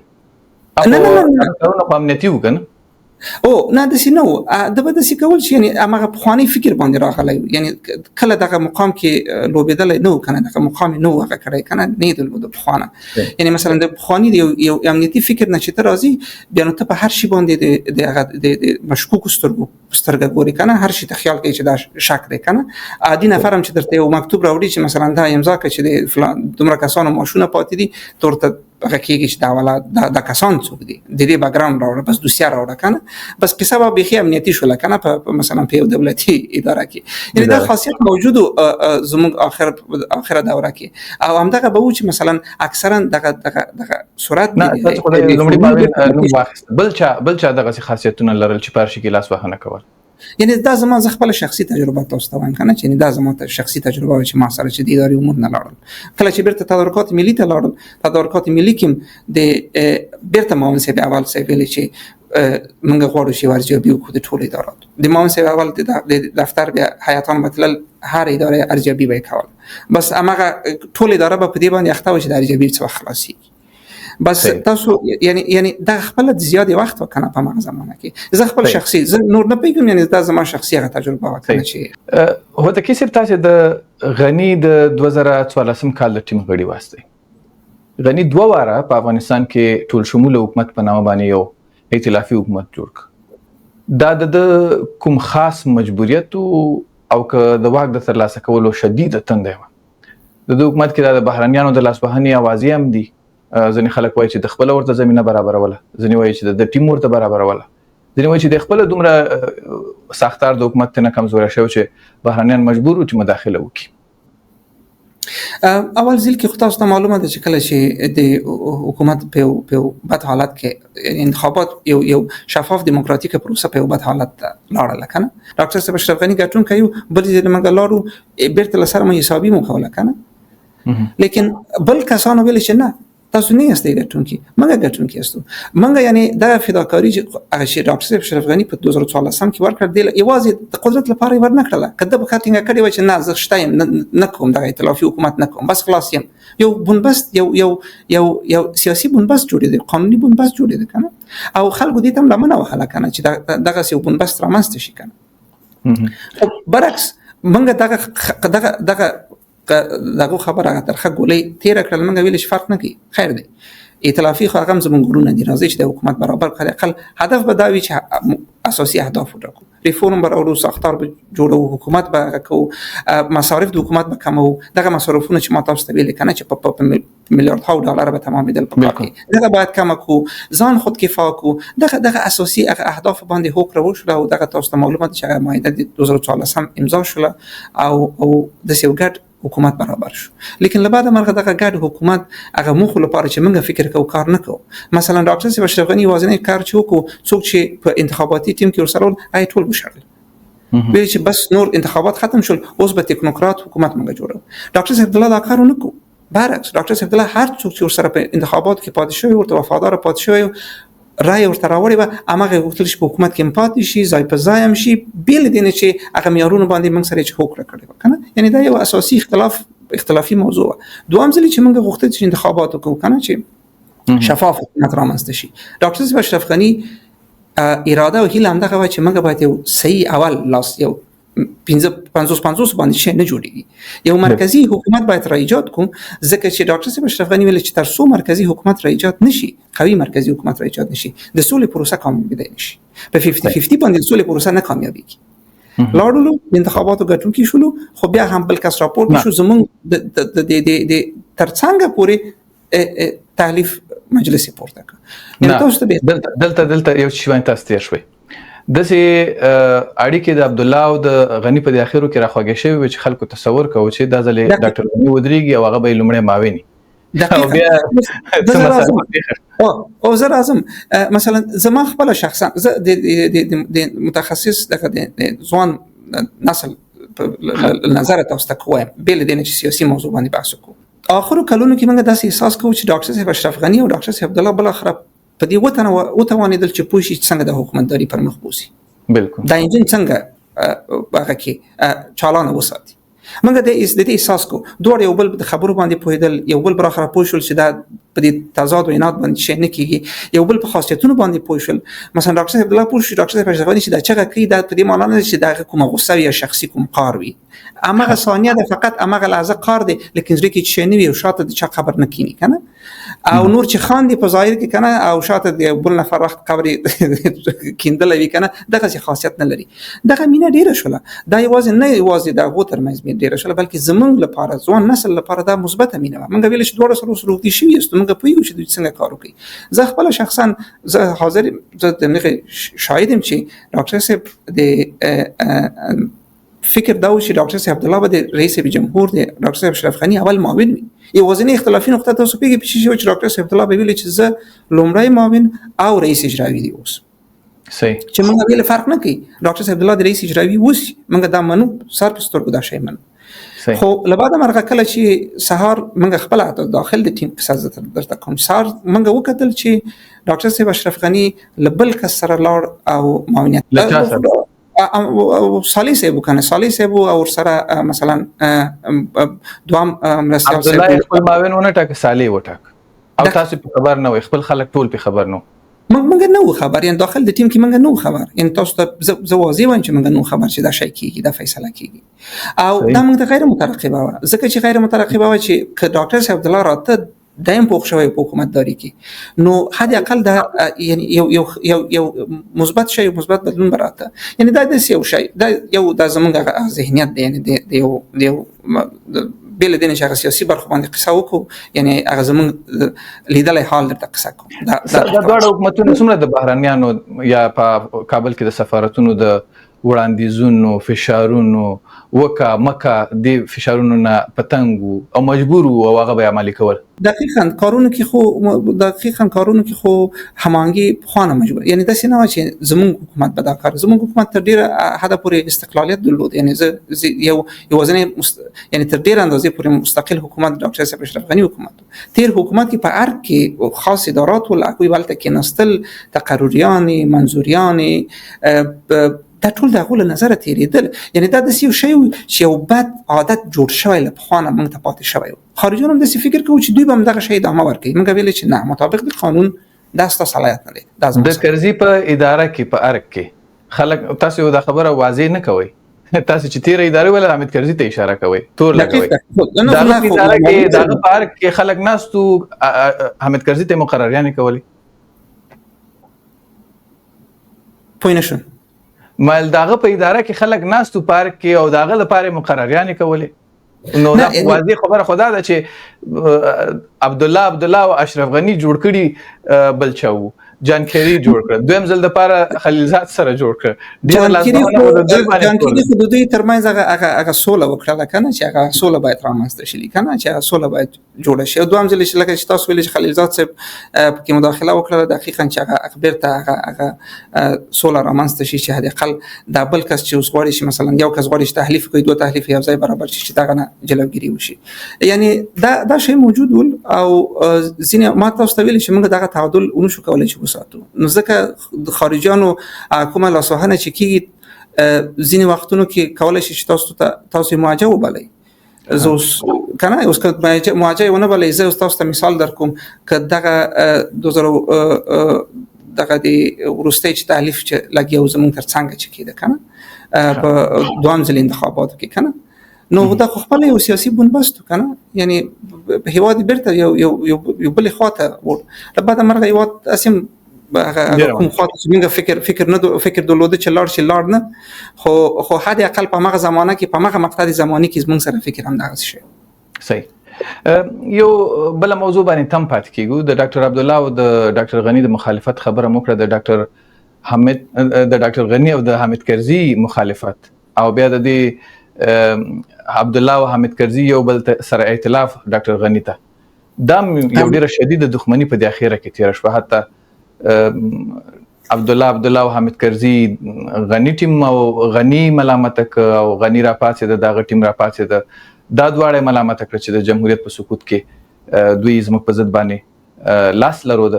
نه امنیتي وکنه او نه د سينو د بده سي کول شي یعنی هغه بخواني فکر باندې راغلی یعنی کله دغه مقام کې لوبېدل نو کنه دغه مقام نو هغه کړی کنه نه د بخوانه یعنی مثلا د بخواني یو امنیتي فکر نه چې ترازی بیا نو ته په هر شي باندې د هغه د مشکوک سترګه ګوري کنه هر شي ته خیال کوي چې دا شک دی کنه عادي نفرم چې درته یو مکتوب راوړي چې مثلا دا امضا کوي چې د فلان دومره کسانو ماشونه پاتې دي تورته هغه کېږي چې دا ولا د کسان څوک دي د دې بیک ګراوند راوړه بس دوسیه راوړه کنه بس په سبب بخي امنیتي شو لکنه په مثلا په دولتي اداره کې یعنی دا خاصیت موجود زموږ اخر دوره کې او همدغه به و چې مثلا اکثرا دغه صورت بل چا دغه خاصیتونه لرل چې پارشي کې لاس وهنه کول یعنی دا زما خپل شخصي تجربه تاسو ته وایم کنه چې دا زما شخصي تجربه چې ما سره چې د اداري امور نه لاړم کله چې بیرته تدارکات ملي ته لاړم تدارکات ملي کې د بیرته معاون صاحب اول صاحب ویل چې منګه غواړو چې ارزیابي وکړو د ټولو ادارات د معاون صاحب اول د دفتر بیا حیاتان مطلب هر اداره ارزیابي وکول بس هغه ټول اداره په دې باندې اخته و چې د ارزیابي څه خلاصي بس تاسو یعنی دا خپل زیات وخت وکنه په هغه زمانه کې زه خپل شخصي زه نور نه پیګم یعنی دا زما شخصي تجربه وکنه چې هو ته کیسه تاسو د غنی د 2014 کال د ټیم غړي واسطه غنی دوه واره په افغانستان کې ټول شمول حکومت په نامه باندې یو ائتلافي حکومت جوړ کړ دا د کوم خاص مجبوریت او که د واک د ترلاسه کولو شدید تنده و د حکومت کې د بهرانيانو د لاسوهنې اوازې هم دي ځنې خلک وایي چې د خپل ورته زمينه برابروله ځنې وایي چې د ټیم ورته برابروله ځنې وایي چې د خپل دومره ساختار د حکومت نه کمزوري شوی چې بهرانيان مجبور چې مداخله وکړي اول ځل کې خو تاسو ته معلومه ده چې کله چې د حکومت په بد حالت کې انتخابات یو شفاف دیموکراتیک پروسه په بد حالت لاړه کنه ډاکټر صاحب اشرف غنی ګټون کوي بل دې موږ لاړو بیرته لسره مې حسابي مو کوله کنه لیکن بل کسانو ویل چې نه تاسو نه یاستئ ګټونکي، موږ ګټونکي یاستو. موږ یعنی دا فداکاري چې هغه شی ډاکټر صاحب اشرف غني په 2014 کې ورکړ دی یوازې د قدرت لپاره یې ورنکړله. کله به کاتینګ کړي و چې نه زه شتایم نه کوم دغه ائتلافي حکومت نه کوم، بس خلاص یم. یو بنبست یو سیاسي بنبست جوړ دی، قانوني بنبست جوړ دی کنه، او خلکو دې تم لمنه وهله کنه چې دغه یو بنبست رامنځته شي کنه. برعکس موږ دغه خبره ترخه ګولې تیر کړل، موږ ویل چې فرق نه کوي، خیر دی. ائتلافي خو هغه زموږ ګورونه دي، راځي چې د حکومت برابر کړي. اقل هدف به دا وي چې اساسي اهداف وټاکو، ریفورم به راوړو، ساختار به جوړو، حکومت به کوو، مصارف د حکومت به کمو. دغه مصارفونه چې ما تاسو ته ویل کنه چې په میلیاردها ډالر به تمامېدل په کال کې، دغه باید کم کو، ځان خود کفا کو. دغه اساسي اهداف باندې هوکړه وشوه او دغه تاسو ته معلومات چې مائده د 2014 امضا شوه او د سیوګټ حکومت برابر شو. لیکن له بعد مرغه دغه ګډ حکومت هغه مخ لپاره چې موږ فکر کوو کار نه کوو. مثلا ډاکټر صاحب اشرف غني وازنه کار چوکو څوک چې په انتخاباتي ټیم کې ورسره آی ټول وشړل، ویل چې بس نور انتخابات ختم شول، اوس به تکنوکرات حکومت موږ جوړو. ډاکټر صاحب عبدالله دا کار نه کوو. برعکس ډاکټر صاحب عبدالله هر څوک چې ورسره په انتخابات کې پاتې شوی ورته وفادار پاتې شوی، رای ورته راوړی و، هغه غوښتل چې په حکومت کې پاتې شي، ځای په ځای هم شي، بیل دي نه چې هغه معیارونه باندې موږ سره چې هوکړه کړې و کنه. یعنی دا یو اساسي اختلافي موضوع و. دوام ځل چې موږ غوښتل چې انتخابات وکړو کنه چې شفاف حکومت رامنځته شي. ډاکټر صاحب اشرف غني اراده او هیله هم دغه و چې موږ باید یو صحیح اول لاس یو 50 باندې شي نه جوړیږي، یو مرکزی حکومت باید را ایجاد کوم. ځکه چې ډاکټر صاحب اشرف غني ویل چې تر څو مرکزی حکومت را ایجاد نشي، قوي مرکزی حکومت را ایجاد نشي، د سولې پروسه کامیابیدای نشي. په 50-50 باندې سولې پروسه نه کامیابیږي. لاړو انتخاباتو ګټونکي شولو، خو بیا هم بل کس راپورټ شو زمونږ د ترڅنګ پورې تحلیف مجلس پورته کړ. یعنی تاسو ته دلته یو شی باندې تاسو تیر شوي دسه اړیکې د عبد الله او د غنی په اخرو کې راخواږي شوی چې خلکو تصور کوي چې دا ځلې ډاکټر غنی ودرېږي او هغه به لومړی معاوني او بیا او زه راځم. مثلا زما خپل شخصا زه د متخصص دغه ځوان نسل نظر تاسو ته کوم بل د سیاسي موضوع باندې بحث کوم. اخرو کلونو کې موږ داسې احساس کوو چې ډاکټر صاحب اشرف غنی او ډاکټر صاحب عبد الله بل اخر په دې وتوانیدل چې پوه شي څنګه د حکومتداري پر مخ بوزي. بالکل دا انجن څنګه هغه کې چالانه وساتي. موږ د دې احساس کو دوه یو بل د خبرو باندې پوهیدل، یو بل پر اخر پوه شول چې دا په دې تضاد او عناد باندې شي نه کیږي، یو بل په خاصیتونو باندې پوه شول. مثلا ډاکټر صاحب عبد الله پوه شو ډاکټر صاحب اشرف غني چې دا چغه کوي دا په دې معنی نه چې دا کومه غوسه یا شخصي کوم قار وي، امغه ثانیه ده فقط امغه لحظه قار دی، لیکن زړه کې شي نه وي او شاته د چا خبر نه کینی کنه، او نور چې خان دی په ظاهر کې کنه او شاته دی بل نفر وخت قبر کیندل وی کنه، دغه خاصیت نه لري. دغه مینه ډیره شوله، دا یوازې نه یوازې د غو ترمنځ مینه ډیره شوله، بلکې زمونږ لپاره ځوان نسل لپاره دا مثبت مینه و. موږ ویل چې دوه سره روغتي شي است، موږ پوهیږو چې دوی څنګه کار کوي. زه خپل شخصا زه حاضر زه دغه شاهدم چې ډاکټر صاحب د فکر دا و چې ډاکټر صاحب عبد الله به رئیس جمهور دی، ډاکټر صاحب اشرف غني اول معاون وي. یو وزنی اختلافي نقطه تاسو پیږي چې ډاکټر صاحب عبد الله به ویل چې زه لومړی معاون او رئیس اجرایی دی اوس. صحیح چې موږ ویل فرق نه کوي ډاکټر صاحب عبد الله د رئیس اجرایی اوس موږ دا منو سر په سترګو دا شی منو. خو لبعد مرغه کله چې سهار موږ خپل داخل د ټیم په سازه درته کوم سهار موږ وکتل چې ډاکټر صاحب اشرف غني لبل کس سره لاړ او معاونیت صالح صاحب کنه، صالح صاحب او سره مثلا دوام مرستيال عبد الله خپل معاون ونه ټاک صالح وټاک او تاسو په خبر نه وي، خپل خلک ټول په خبر نه موږ نه و خبر، یعنی داخل د ټیم کې موږ نه و خبر، یعنی تاسو ته زوازی وایي چې موږ نه و خبر چې دا شي کیږي دا فیصله کیږي او دا موږ ته غیر مترقبه و. ځکه چې غیر مترقبه و چې ډاکټر صاحب عبد الله راته دایم پوښ شوی په حکومتداري کې، نو حد اقل دا یعنی یو مثبت شی مثبت بدلون براته، یعنی دا د یو شی دا یو د زمونږ ذهنیت دی، یعنی د یو بل دین چې سیاسي برخه باندې قصه وکړو، یعنی هغه زمونږ لیدلې حال درته قصه کوم. دا د دوه حکومتونو څومره د بهرانيانو یا په کابل کې د سفارتونو د وړاندیزونو فشارونو وکا مکا د فشارونو نه پتنګ او مجبور او هغه به عملي کول. دقیقاً کارونه کې خو هماهنګي خانه مجبور، یعنی د سینما چې زموږ حکومت به دا کار، زموږ حکومت تر ډیره حد پورې استقلالیت درلود، یعنی یو وزنه یعنی تر ډیره اندازې پورې مستقل حکومت ډاکټر صاحب اشرف غنی حکومت تیر حکومت کې په ارګ کې خاص ادارات ول اكوي بالته کې نستل تقرریان منظوریان دا ټول دغه له نظر تیریدل، یعنی دا د یو شی چې یو بد عادت جوړ شوی له خوانه موږ ته پاتې شوی. خارجيان هم د فکر کوي چې دوی به هم دغه شی ادامه ورکړي. موږ ویل چې نه، مطابق د قانون دا ستاسو صلاحیت نه دی. د کرزي په اداره کې په ارګ کې خلک تاسو دا خبره واضح نه کوي. تاسو چې تیر اداره ول حامد کرزي ته اشاره کوي، تور لګوي. دا اداره کې دا په ارګ کې خلک ناستو حامد کرزي ته مقرریان کوي. پوینشن مال داغه په اداره کې خلک ناستو پارک کې او داغه لپاره مقرریان کولې. نو دا واضح خبره خدا ده چې عبد الله او اشرف غنی جوړ کړي بلچاو جان کیری جوړ کړ، دویم ځل د لپاره خلیلزاد سره جوړ کړ. جان کیری خو د دوی ترمنځ هغه سوله وکړه کنه چې هغه سوله باید رامنځته شي کنه چې هغه سوله باید جوړه شي. دویم ځل چې لکه تاسو ویل چې خلیلزاد صاحب په مداخله وکړه دقیقاً چې هغه اخبار ته هغه سوله رامنځته شي چې هدا خل د بل کس چې اوس غواړي چې مثلا یو کس غواړي چې تحلیف کوي دوه تحلیف یو ځای برابر شي چې دغه نه جلوګیری وشي. یعنی دا شی موجود ول او ځینې ما تاسو ته ویل چې موږ دغه تعادل ونشو کولای چې وساتو. نو ځکه د خارجيانو کومه لاسوهنه چې کیږي ځینې وختونو کې کولای شي چې تاسو مواجه وبلئ. زوس کنه اوس که مواجه ونه بلئ، زه تاسو ته مثال درکوم که دغه 2000 دغه د ورستۍ تحلیف چې لګیو زمونږ ترڅنګ چې کیده کنه په دوام ځل انتخاباتو کې کنه نو دا خو خپل یو سیاسي بنبست کنه، یعنی په هیواد بیرته یو بل خواته ور بعد مرغه هیواد اسیم کوم خواته چې موږ فکر دولود چې لاړ نه خو حد اقل په هغه زمانه کې په هغه مقطع زماني کې موږ سره فکر هم دغه شی. صحیح. یو بل موضوع باندې تم پات کیږو د ډاکټر عبد الله او د ډاکټر غنی د مخالفت خبره موکړه، د ډاکټر غنی او د حامد کرزي مخالفت او بیا د عبد الله او حامد کرزي یو بل سره ائتلاف ډاکټر غنی ته دا یو ډیره شدیده دښمنی په د اخیره کې تیر شوه. حتی عبد الله او حامد کرزي غنی ټیم او غنی ملامت او غنی را پاتې دغه ټیم را پاتې دا دواړه ملامت کړ چې د جمهوریت په سقوط کې دوی زموږ په ضد باندې لاس لرود.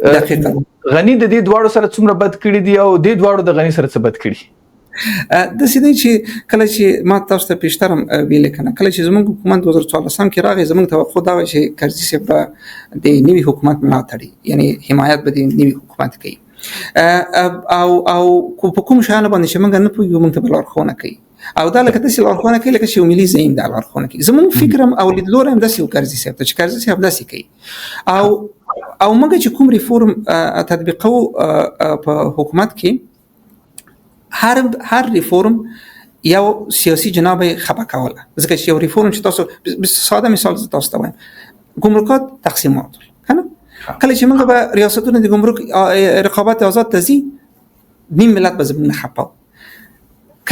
دقیقاً غنی د دې دواړو سره څومره بد کړی دی او د دواړو د غنی سره څه بد کړی؟ د سیدی چې کله چې ما تاسو ته پیشترم ویل کنه کله چې زموږ حکومت 2014 کې راغی زموږ توقع دا و چې کرزي صاحب د نوي حکومت ملاتړي یعنی حمایت به د نوي حکومت کوي او کوم شان باندې چې موږ نه پوهیږو موږ ته بلارښوونه کوي او دا لکه تاسو لارښوونه کوي لکه چې ملي زین دا لارښوونه کوي. زموږ فکرم او لیدلورم د سیو کرزي صاحب ته چې کرزي صاحب داسې کوي او موږ چې کوم ریفورم تطبیقو په حکومت کې هر ریفورم یو سیاسي جناب خبر کوله. ځکه چې یو ریفورم چې تاسو ساده مثال تاسو ته وایم ګمرکات تقسیمات کنه کله چې موږ به ریاستونه د ګمرک رقابت آزاد تزي نیم ملت به زموږ خپاو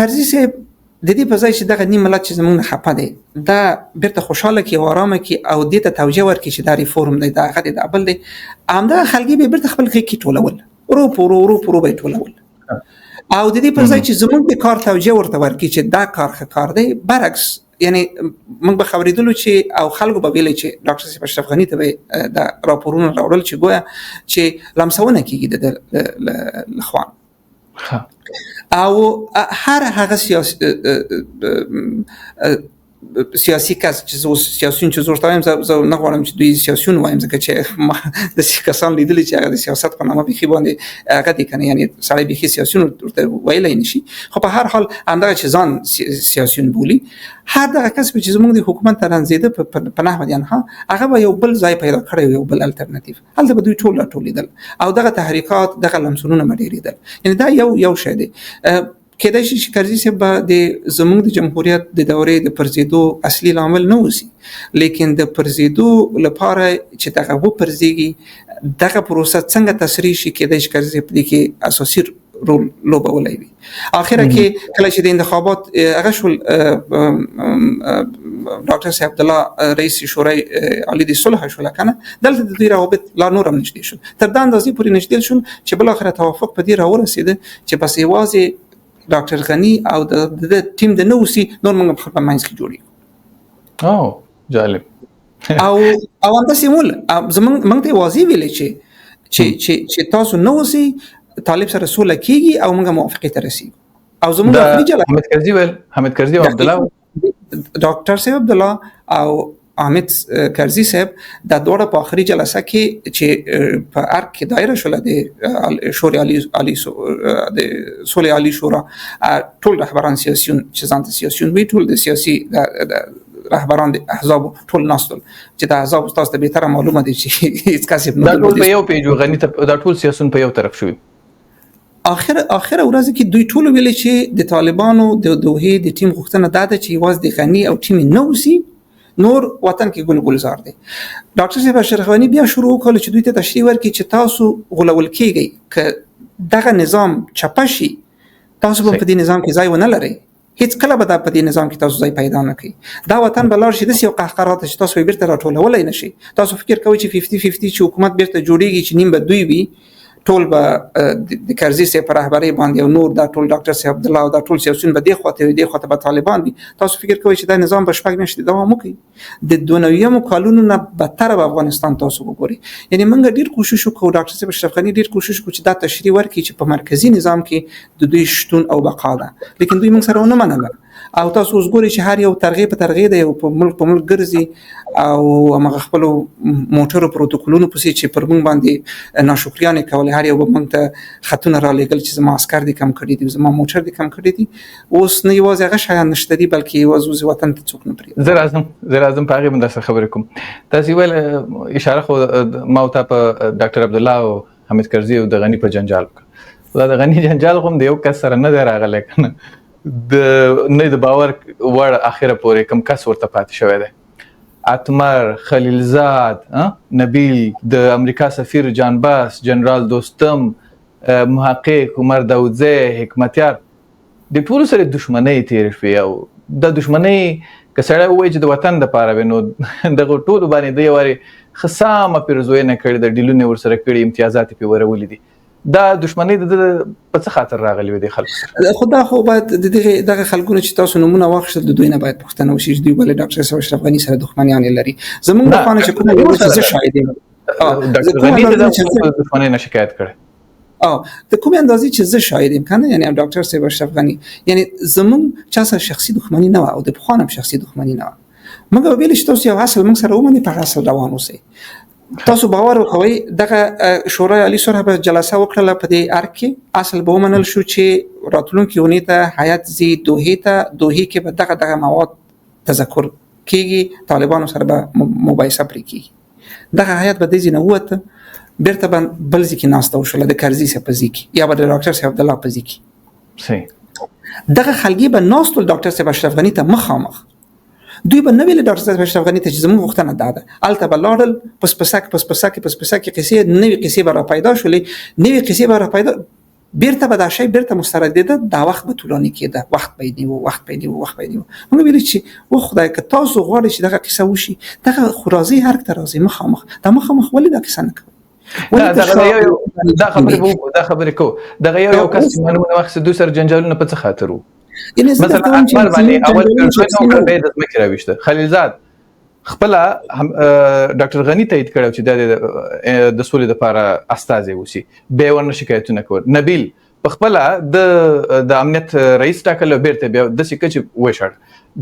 کرزي صاحب د دې په ځای چې دغه نیم ملت چې زموږ خپه دی دا بیرته خوشاله کی او آرامه کی او دې ته توجه ورکړي چې دا ریفورم دی دا غدي د ابل دی امدا خلګي به بیرته خپل خې کی ټولول ورو به ټولول او د دې پر ځای چې زموږ د کار توجه ورته ورکړي چې دا کار دی برعکس یعنی موږ به خبرېدلو چې او خلکو به ویل چې ډاکټر صاحب اشرف غنی ته دا راپورونه راوړل چې ګویا چې لمسونه کیږي د لخوان او هر هغه سیاسي کس چې سیاسيون چې زورته وایم زه نه غواړم چې دوی سیاسيون وایم ځکه چې د کسان لیدل چې هغه د سیاست په نامه بيخي باندې هغه دي کنه یعنی سړی بيخي سیاسيون ورته ویلای نشي خو په هر حال همدغه چې ځان سیاسيون بولی هر دغه کس چې زموږ د حکومت ترانزیده په نحو دي نه هغه به یو بل ځای پیدا کړی یو بل الټرناتیو هلته به دوی ټولیدل او دغه تحریکات دغه لمسونونه مډیریدل یعنی دا یو شی دی کېدای شي چې کرزي صاحب د زموږ د جمهوریت د دورې د پرزیدو اصلي عامل نه وسی لیکن د پرزیدو لپاره چې دغه و پرزيږي دغه پروسه څنګه تسریع شي کېدای شي کرزي صاحب د کې اساسي رول لوبولی وي. اخره کې کله چې د انتخابات هغه شول ډاکټر صاحب عبدالله رئیس شورای عالی د صلح شول کنه دلته د دوی روابط لا نور هم نشته شول تر دا اندازې پورې نشته شول چې بل اخره توافق په دې راورسېده چې بس یوازې ډاکټر غنی او د ټیم د نوسی نور موږ په خپل منځ کې جوړی او جالب او همداسې مول موږ ته واضح ویل چې تاسو نوسی طالب سره سوله کیږي او موږ موافقه ته رسیږو او زموږ اخري جلا حمید کرزي او عبدالله ډاکټر صاحب عبدالله او حمید کرزي صاحب د دوړه په اخري جلسه کې چې په ارک کې دایره شول د شورا عالی د سولې عالی شورا ټول رهبران سیاسيون چې ځان ته سیاسيون وی ټول د سیاسي رهبران د احزاب ټول ناستل چې د احزاب تاسو ته به تر معلومه دي چې هیڅ کس نه ټول په یو پیج غنی ته دا ټول سیاسيون په یو طرف شوی اخر ورځ کې دوی ټول ویل چې د طالبانو د دوه د ټیم غوښتنه ده چې واز د غنی او ټیم نوسی نور وطن کې ګلزار دي. ډاکټر صاحب اشرف غنی بیا شروع وکړ چې دوی ته تشریح ورکړي چې تاسو غولول کیږئ ک دغه نظام چپشي تاسو په دې نظام کې ځای ونه لرئ هیڅ کله به په دې نظام کې تاسو ځای پیدا نه کړئ دا وطن بلار شي د یو قهقرات چې تاسو بیرته راټولولای نشئ تاسو فکر کوئ چې 50-50 چې حکومت بیرته جوړیږي چې نیم به دوی وي ټول به د کرزي سره په رهبرۍ باندې او نور دا ټول ډاکټر صاحب عبدالله او دا ټول سیاسيون به دی خواته به طالبان وي تاسو فکر کوئ چې دا نظام به شپږ میاشتې دوام وکړي د 2000 کالونو نه بدتر به افغانستان تاسو وګورئ یعنی موږ ډیر کوشش وکړو ډاکټر صاحب اشرف غنی ډیر کوشش وکړو چې دا تشریح ورکړي چې په مرکزی نظام کې د دوی شتون او بقا ده لیکن دوی موږ سره ونه منله او تاسو اوس ګورئ چې هر یو ترغیب دی او په ملک ګرځي او هغه خپل موټرو پروتوکولونو پسې چې پر موږ باندې ناشکریانه کول هر یو موږ ته خطونه را لګل چې زما عسكر دي کم کړی دي زما موټر دي کم کړی دي اوس نه یوازې هغه شایان نشته دي بلکې یوازې وطن ته څوک نه پرې زه راځم په هغه باندې خبرې کوم تاسو ویل اشاره خو ما او ته په ډاکټر عبدالله او حمید کرزي او د غنی په جنجال دا د غنی جنجال هم د یو کس سره نه راغلی کنه د نه د باور وړ اخره پورې کم کس ورته پاتې شوی دی اتمر خلیلزاد نبیل د امریکا سفیر جان باس جنرال دوستم محقق عمر داودزی حکمتیار د ټول سره دښمنۍ تیر شوی او د دښمنۍ کسړه وای چې د وطن د پاره ونو دغه ټول باندې د یواري خصامه پیرزوی نه کړی د ډیلونه ور سره کړی امتیازات په ورولې دي دا دښمنۍ د په څه خاطر راغلی وي د خلکو خدا خو باید دغه خلکونه چې تاسو نمونه واخیستل د دوی نه باید پوښتنه وشي چې دوی ولې ډاکټر صاحب اشرف غنی سره دښمنیان لري زمونږ د خانه چې کومه څه شاهد یم ډاکټر غنی د دښمنۍ نه شکایت کړي د کومې اندازې چې زه شاهد یم کنه یعنی ډاکټر صاحب اشرف غنی یعنی زمونږ چا سره شخصي دښمنی نه او د بخوانم شخصي دښمنی نه موږ ویل چې تاسو یو اصل موږ سره ومني په اصل روان اوسئ تاسو باور وکوي دغه شورای عالی شورا به جلسه وکړه په دې ارک کې اصل به ومنل شو چې راتلونکي اونۍ ته حیات زی دوه کې به دغه مواد تذکر کیږي طالبانو سره به مباحثه پرې کیږي دغه حیات به د ځینې وته بیرته بل ځکه ناسته وشول د کرزي سره په ځکه یا به د ډاکټر صاحب عبدالله په ځکه صحیح دغه خلګي به ناستول ډاکټر صاحب اشرف غنی ته مخامخ دوی به نوې له ډاکټر صاحب اشرف غنی ته چې زموږ غوښتنه ده الته به لاړل پسپسک قصې نوې قصې به را پیدا شولې نوې قصې به را پیدا بیرته به دا شی بیرته مسترده دا وخت به طولانی کېده وخت به نیو موږ ویل چې و خدای که تاسو غواړئ چې دغه قصه وشي دغه خرازي هر کته راځي مخامخ ولې دا قصه نه کوي دا خبره کو دغه یو کس چې معلومه وخت دوی سره جنجالونه په څه خاطر وو مثلا اکبر باندې اول نو کړه د ځمکې راويشته خلیلزاد خپل ډاکټر غنی تایید کړو چې د سولې لپاره استازي وسی به ورن شکایتونه کول نبیل خپل د امنیت رئیس ټاکل بیرته بیا د سکه چې وښړ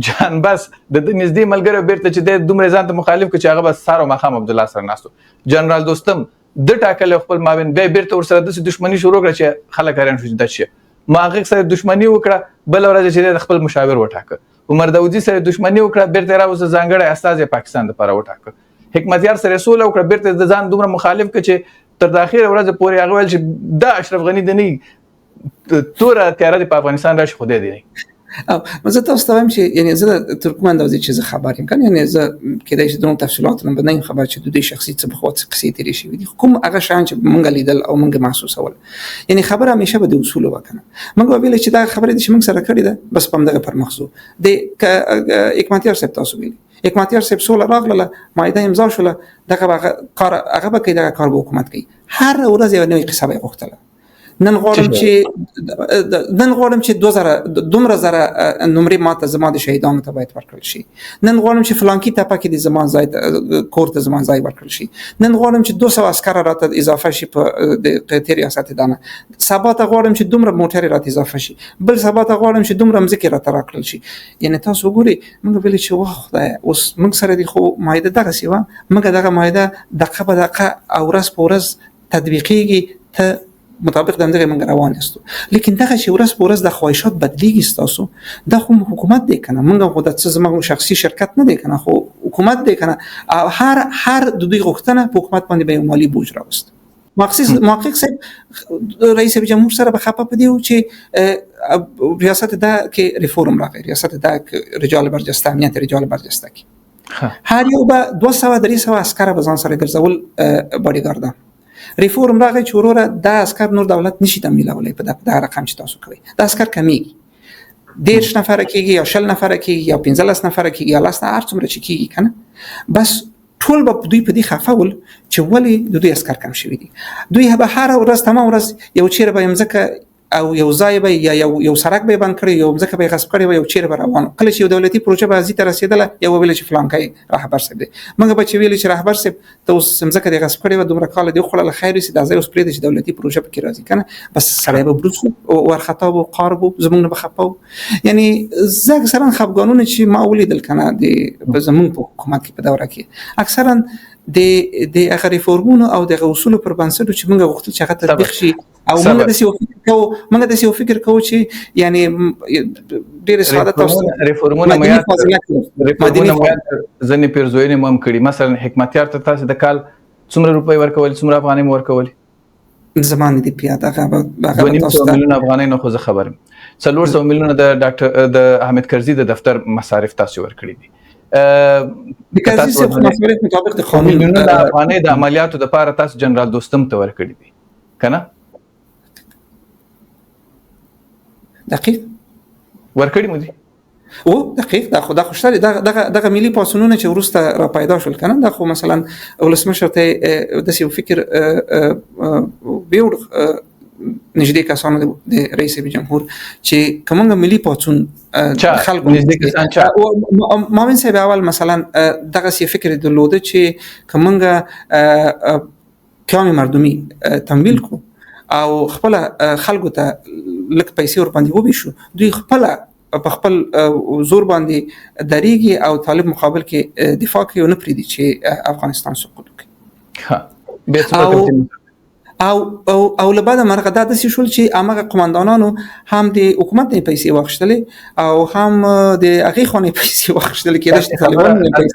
جان بس د نږدې ملګری بیرته چې د دومره ځان ته مخالف چې هغه بس سارو مخام عبد الله سره ناستو جنرال دوستم د ټاکل خپل مابین به بیرته ور سره د دښمنی شروع کړ چې خلک هران شو د شي ما هغه سره دښمنی وکړه بل ورځ چې خپل مشاور وټاکه عمر داودزی سره دښمنی وکړه بیرته راوځه ځانګړی استاد پاکستان لپاره وټاکه حکمتیار سره رسول وکړه بیرته د ځان دومره مخالف ک چې تر د اخیره ورځ پورې هغه ول چې د اشرف غنی د نه تور تیار دی په افغانستان راشي خو دې دی او زه تاسو ته وایم چې یعنی زه د ترکمن اندازې چې زه خبر یم کنه یعنی زه کېدای شي د تفصیلات نه بنئ خبر چې د دې شخصي څه په خاطر قصې تیرې شي دي کوم هغه شان چې مونږ لیدل او مونږ محسوسول یعنی خبره همیشه به د اصول وکنه مونږ ویل چې دا خبره دي چې مونږ سره کړې ده بس په دغه پر مخزو د حکمتیار صاحب تاسو ویل حکمتیار صاحب سول راغله مایده امضا شوله دغه کار هغه به کې دغه کار به حکومت کوي هر ورځ یو نوې قصه به غوښتله نن غواړم چې 2000 دومره زره نمرې ماته زما د شهیدانو ته باید ورکړل شي نن غواړم چې فلانکی ټاپه کې د زما ځای کور ته زما ځای ورکړل شي نن غواړم چې 200 عسكر راته اضافه شي په د قطر ریاست دانه سبا ته غواړم چې دومره موټر راته اضافه شي بل سبا ته غواړم چې دومره مځکه راته راکړل شي یعنی تاسو وګورئ موږ ویل چې واه خدای اوس موږ سره دی خو مایده دغه سیوا موږ دغه مایده دقه په دقه او ورځ په ورځ تطبیقیږي ته مطابق دغه موږ روان یاستو لیکن دغه چې ورځ په ورځ د خواهشات بدلیږي تاسو د حکومت دی کنه موږ خو د څه زموږ شخصي شرکت نه دی کنه خو حکومت دی کنه هر د دوی غوښتنه په حکومت باندې به مالی بوج راوست محقق صاحب رئیس جمهور سره به خپه پدیو چې ریاست دا کې ریفورم راغی ریاست دا رجال برجسته امنیت رجال برجسته کې هر یو به 200-300 عسكر به ځان سره ګرځول باډیګارد ریفورم راغی چې وروره د عسكر نور دولت نشي تمویلولای په دغه رقم چې تاسو کوي د عسكر کمیږي 10 نفر کېږي یا 10 نفر کېږي یا 15 نفر کېږي یا لاس هر څومره چې کېږي کنه بس ټول به دوی په دې خفاول چې ولی د دوی عسكر کم شوی دي دوی به هر ورځ تمام ورځ یو چیرې به مزکه او یو ځای به یا یو سړک به بند کړی یو ځکه به غصب کړی یو چیرې به روان کله چې یو دولتي پروژه به ازي تر رسیدله یو ویل چې فلانکای رهبر صاحب دی موږ به چې ویل چې رهبر صاحب ته اوس ځکه د غصب کړی و دومره کال دی خو له خیر سي د ځای اوس پرې د دولتي پروژه په کې راځي کنه بس سړی به بروسو او ورخطا او قارب زمونږ نه بخپاو یعنی زګ سره خپګانونه چې ما ولیدل کنه د زمونږ په حکومت کې په دوره کې اکثرا د هغه ریفورمونو او د اصولو پر بنسټ چې موږ غوښتل چې هغه تطبیق شي او موږ د فکر کوو چې یعنی ډېر ساده تاسو ریفورمونه ځنې پیرزوینه مم کړي مثلا حکمتیار ته تاسو د کال څومره روپۍ ورکول څومره افغانۍ ورکول زمانه دی پیاده هغه تاسو ملیون افغانۍ نه خو زه خبرم 400 میلیونه د ډاکټر د احمد کرزي د دفتر مصارف تاسو ورکړي دي د کرزي څخه مصارف مطابق د قانون د افغانۍ د عملیاتو د لپاره تاسو جنرال دوستم ته ورکړي دي کنه دقیق ورکړي مو دي او دقیق دا خو خوشاله دغه ملي پاسونونه چې ورسته را پیدا شول کنه دا خو مثلا ولسمشر ته د یو فکر بیور نږدې کسانو د رئیس جمهور چې کومه ملي پاتون خلکو نږدې کسان چې ما من سبب اول مثلا دغه سی فکر درلوده چې کومه قومي مردمي تمویل کو او خپل خلکو ته لک پیسې ور باندې وبې شو دوی خپل زور باندې دریږي او طالب مقابل کې دفاع کوي نه پریدي چې افغانستان سقوط کوي ها به او لبعد مرغه د داسې شول چې امغه قومندانانو هم د حکومت نه پیسې واخښتلې او هم د هغه خونې پیسې واخښتلې کېدل چې طالبان نه پیسې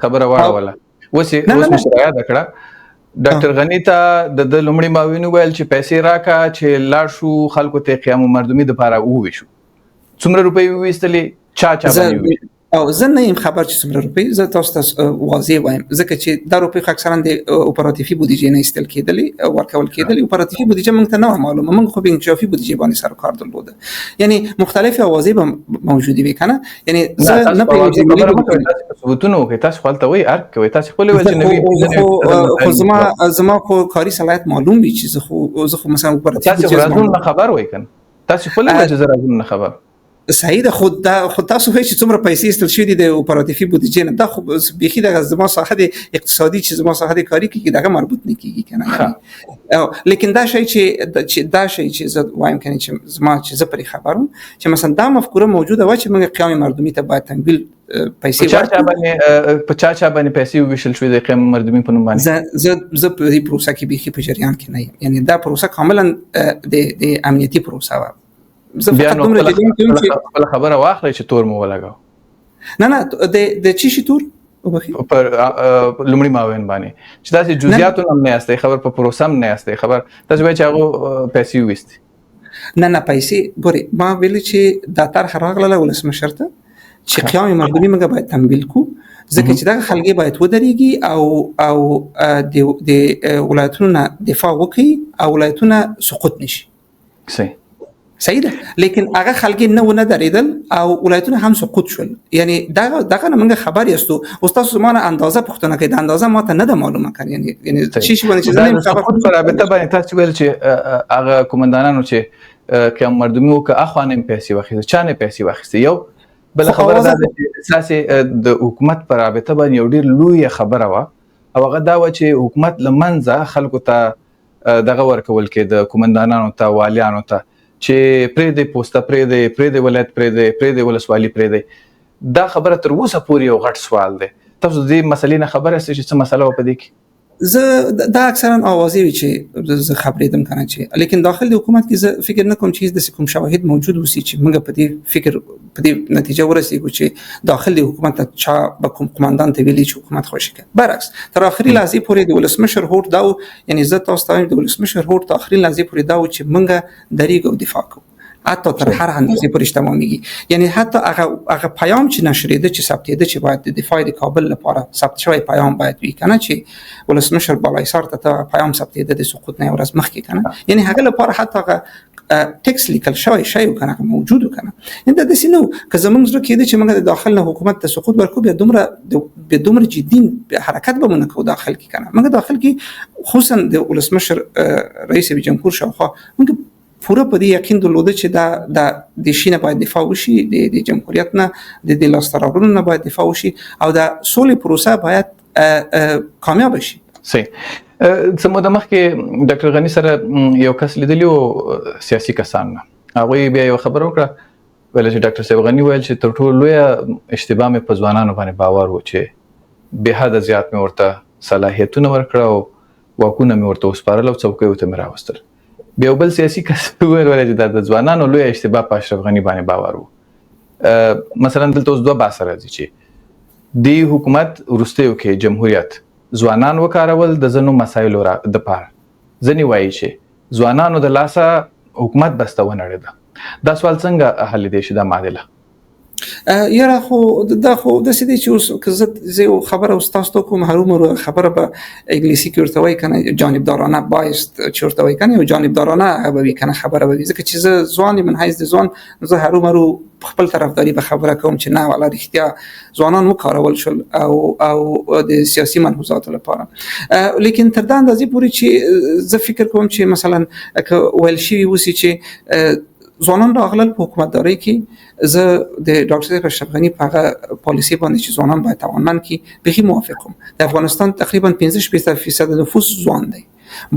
خبره واړه وسی مشرعه دکړه ډاکټر غنی ته د لومړي ماوینو ویل چې پیسې راکا چې لاړ شو خلکو ته قیام مردمي د لپاره ووي شو څومره روپۍ وېستلې چا باندې او زه نه يم خبر چې څومره روپۍ زه تاسو ته واضح وایم ځکه چې دا روپۍ اکثرا د اپراتیفي بودیجې نه استل کېدلې او ورکول کېدلې اپراتیفي بودیجه موږ ته نه معلومه موږ خو به انکشافي بودیجې باندې سر کار درلوده یعنی مختلف اوازې به موجودي وي کنه یعنی زه نه پیژنم ثبوتونه کوي تاسو خپل ته وایي ارک کوي تاسو خپل وایي خو زما خو کاری صلاحیت معلوم وي چې زه خو مثلا اپراتیفي بودیجه خبر وای کنه تاسو خپل وایي چې نه خبر صحیح ده خود تاسو هیڅ څومره پیسې استل شوی دي د اپراتیفي بودیجې نه دا خو بيخي د زما ساحه د اقتصادي چې زما ساحه د کاری کې دغه مربوط نه کیږي کنه لیکن دا شی چې زه وایم کنه چې زما چې زه پرې خبرم چې مثلا دا مفکوره موجوده و چې موږ قیام مردمي ته باید تمویل پیسې ورکړو په چا باندې پیسې وشل شوې د قیام مردمي په نوم باندې زه په دې پروسه کې بيخي په جریان کې نه یم یعنی دا پروسه کاملا د امنیتي پروسه و زه فقط دومره جدي خپل خبره واخلې چې تور مو ولګاو نه د چی شي تور وبخي پر لومړی ماوین باندې چې تاسو جزئیات هم نه استي خبر په پروسم نه استي خبر تاسو به چې هغه پیسې وېستي نه پیسې ګوري ما ویل چې دا طرح راغله ولسمشر ته چې قیام مردمي موږ باید تمویل کو ځکه چې دا خلګي باید ودرېږي او د ولایتونو دفاع وکړي او ولایتونه سقوط نشي صحیح ده لیکن هغه خلګي نه درېدل او ولایتونه هم سقوط شول یعنی دغه موږ خبر یاستو استاد زمانه اندازه پختنه کې د اندازه ماته نه د معلومه کړ یعنی شي باندې چې زمين خبر پر رابطه باندې تاسو ویل چې هغه کومندانانو چې قیام مردمي وکړه اخوانم پیسې واخیسته چانه پیسې واخیسته یو بل خبره ده چې اساسي د حکومت پر رابطه باندې یو ډیر لوی خبره وا او هغه دا و چې حکومت لمنځه خلکو ته دغه ورکول کې د کومندانانو ته والیانو ته چې پرې د پوسټه پرې د ولایت پرې د ولسوالي پرې دا خبره تر اوسه پورې یو غټ سوال دی تاسو دې مسلې نه خبره سئ چې څه مسله و پدې کې زه دا اکثرا اوازې وی چې زه خبرېدم کنه چې لیکن داخل د حکومت کې زه فکر نه کوم چې د کوم شواهد موجود وسی چې موږ په دې فکر په دې نتیجه ورسېږو چې داخل د حکومت چا به کوم قومندان ته ویلي چې حکومت خوشی کړي برعکس تر اخري لحظه پورې د ولسمشر هوټ دا یعنی زه تاسو ته د ولسمشر هوټ تر اخري لحظه پورې دا چې موږ دریګو دفاع کوو حتی تر هر اندازې پورې تمامېږي یعنی حتی هغه پیام چې نشریده چې ثبتېده چې باید د دفاع د کابل لپاره ثبت شوی پیام باید وي کنه چې ولسمشر بالایسار ته پیام ثبتېده د سقوط نه ورځ مخکې کنه یعنی هغه لپاره حتی هغه ټیکس لیکل شوی شی کنه موجود کنه انده د سينو که زمونږ سره کېده چې موږ د داخل نه حکومت ته سقوط ورکو به دومره جدي حرکت به مونږ کو داخل کې کنه موږ داخل کې خصوصا د ولسمشر رئیس جمهور شاوخوا موږ پوره په دې یقین درلوده چې د شینه باید دفاع وشي د جمهوریت نه د لاستراورونو نه باید دفاع وشي او د سولې پروسه باید کامیاب شي صحیح سمو د مخکې ډاکټر غنی سره یو کس لیدلی او سیاسي کسان هغه بیا یو خبر وکړه ویل چې ډاکټر صاحب غنی ویل چې تر ټولو لوی اشتباه مې په ځوانانو باندې باور و چې به حد زیات مې ورته صلاحیتونه ورکړه او واکونه مې ورته وسپارل او څوکۍ ته مې راوستل بیا بل سیاسي کس ویل چې د ځوانانو لوی اشتباه په اشرف غنی باندې باور وو مثلا دلته اوس دوه بحث راځي چې د حکومت ورستیو کې جمهوریت ځوانان وکارول د زنو مسایلو د پاره ځنی وایي چې ځوانانو د لاسه حکومت بستونه لري دا سوال څنګه حل دي شي دا معادله یاره خو دا خو د سې دي چې اوس که زه خبره استاد کوم هرومرو خبره په انګلیسي کې ورته وای کنه جانبدارانه بایست چې ورته وای کنه او جانبدارانه به وی کنه خبره به ځکه چې زه ځوان من حیث د ځوان زه هرومرو خپل طرفداري به خبره کوم چې نه ولا رښتیا ځوانان مو شول او د سیاسي منحوسات لپاره لیکن تر دا اندازې پورې چې زه فکر کوم چې مثلا که ویل شي وسی چې ځوانان راغلل په حکومتداري کې زه د ډاکټر صاحب اشرف غنی په هغه پالیسي باندې چې ځوانان باید توانمند کی به موافقم د افغانستان تقریبا 15% نفوس ځوان دی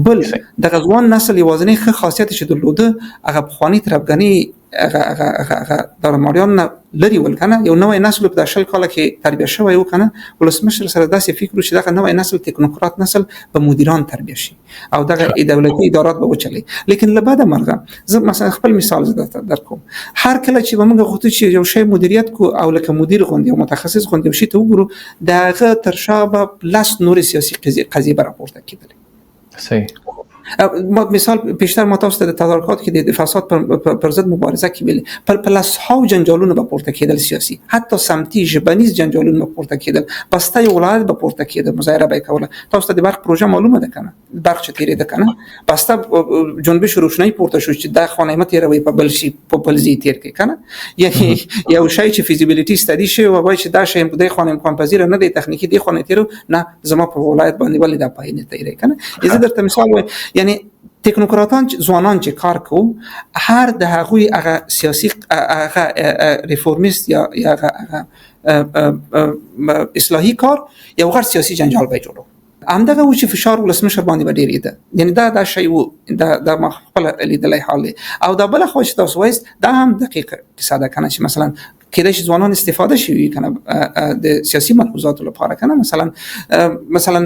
بل د ځوان نسل یوازینی ښه خاصیت چې درلوده هغه بخوانی تربګنی هغه د ماریان لري ولکنه یو نوې نسل په داشل کال کې تربیه شوی وکنه ولسمشر سره داسې فکر چې دا نوې نسل تکنوکرات نسل به مدیران تربیه شي او دغه دولتي ادارات به وچلي لیکن لبعد مرغه زه مثلا خپل مثال زده درکوم هر کله چې موږ غوښتو چې یو شی مدیریت کو او لکه مدیر غوندي او متخصص غوندي شي ته وګورو دغه ترشابه لاس نور سیاسي قضیه راپورته کیدل صحیح مثال بیشتر ما تاسو د تدارکات کې د فساد پر ضد مبارزه کې ویل پر پلاس هاو جنجالونه به پورته کېدل سیاسي حتی سمتي ژبنیز جنجالونه به پورته کېدل پسته یو ولایت به پورته کېدل مظاهره به کوله تاسو ته د برق پروژه معلومه ده کنه برق چې تیرې ده کنه پسته جنبش روشنايي پورته شو چې د خانه مت یې په بل شي په بلزي تیر کې کنه یعنی یو شی چې فیزیبিলিټی استادي شي او وایي چې دا شی په دې خانه امکان پذیر نه دی تخنیکی دی خانه تیرو نه زما په ولایت باندې ولې دا پاینه تیرې کنه زه درته مثال وایم یعنی تکنوکراتان ځوانان چې کار کوي هر د هغوی هغه سیاسي هغه ریفورمیست یا هغه اصلاحي کار یو غیر سیاسي جنجال به جوړو همدغه و چې فشار ولسمشر باندې وړي ده یعنی دا شی و دا ما خپل لیدلای حال او دا بل خو چې تاسو وایست دا هم دقیق قصه ده کنه چې مثلا کله چې ځوانان استفاده شي کنه د سیاسي ملحوظات لپاره کنه مثلا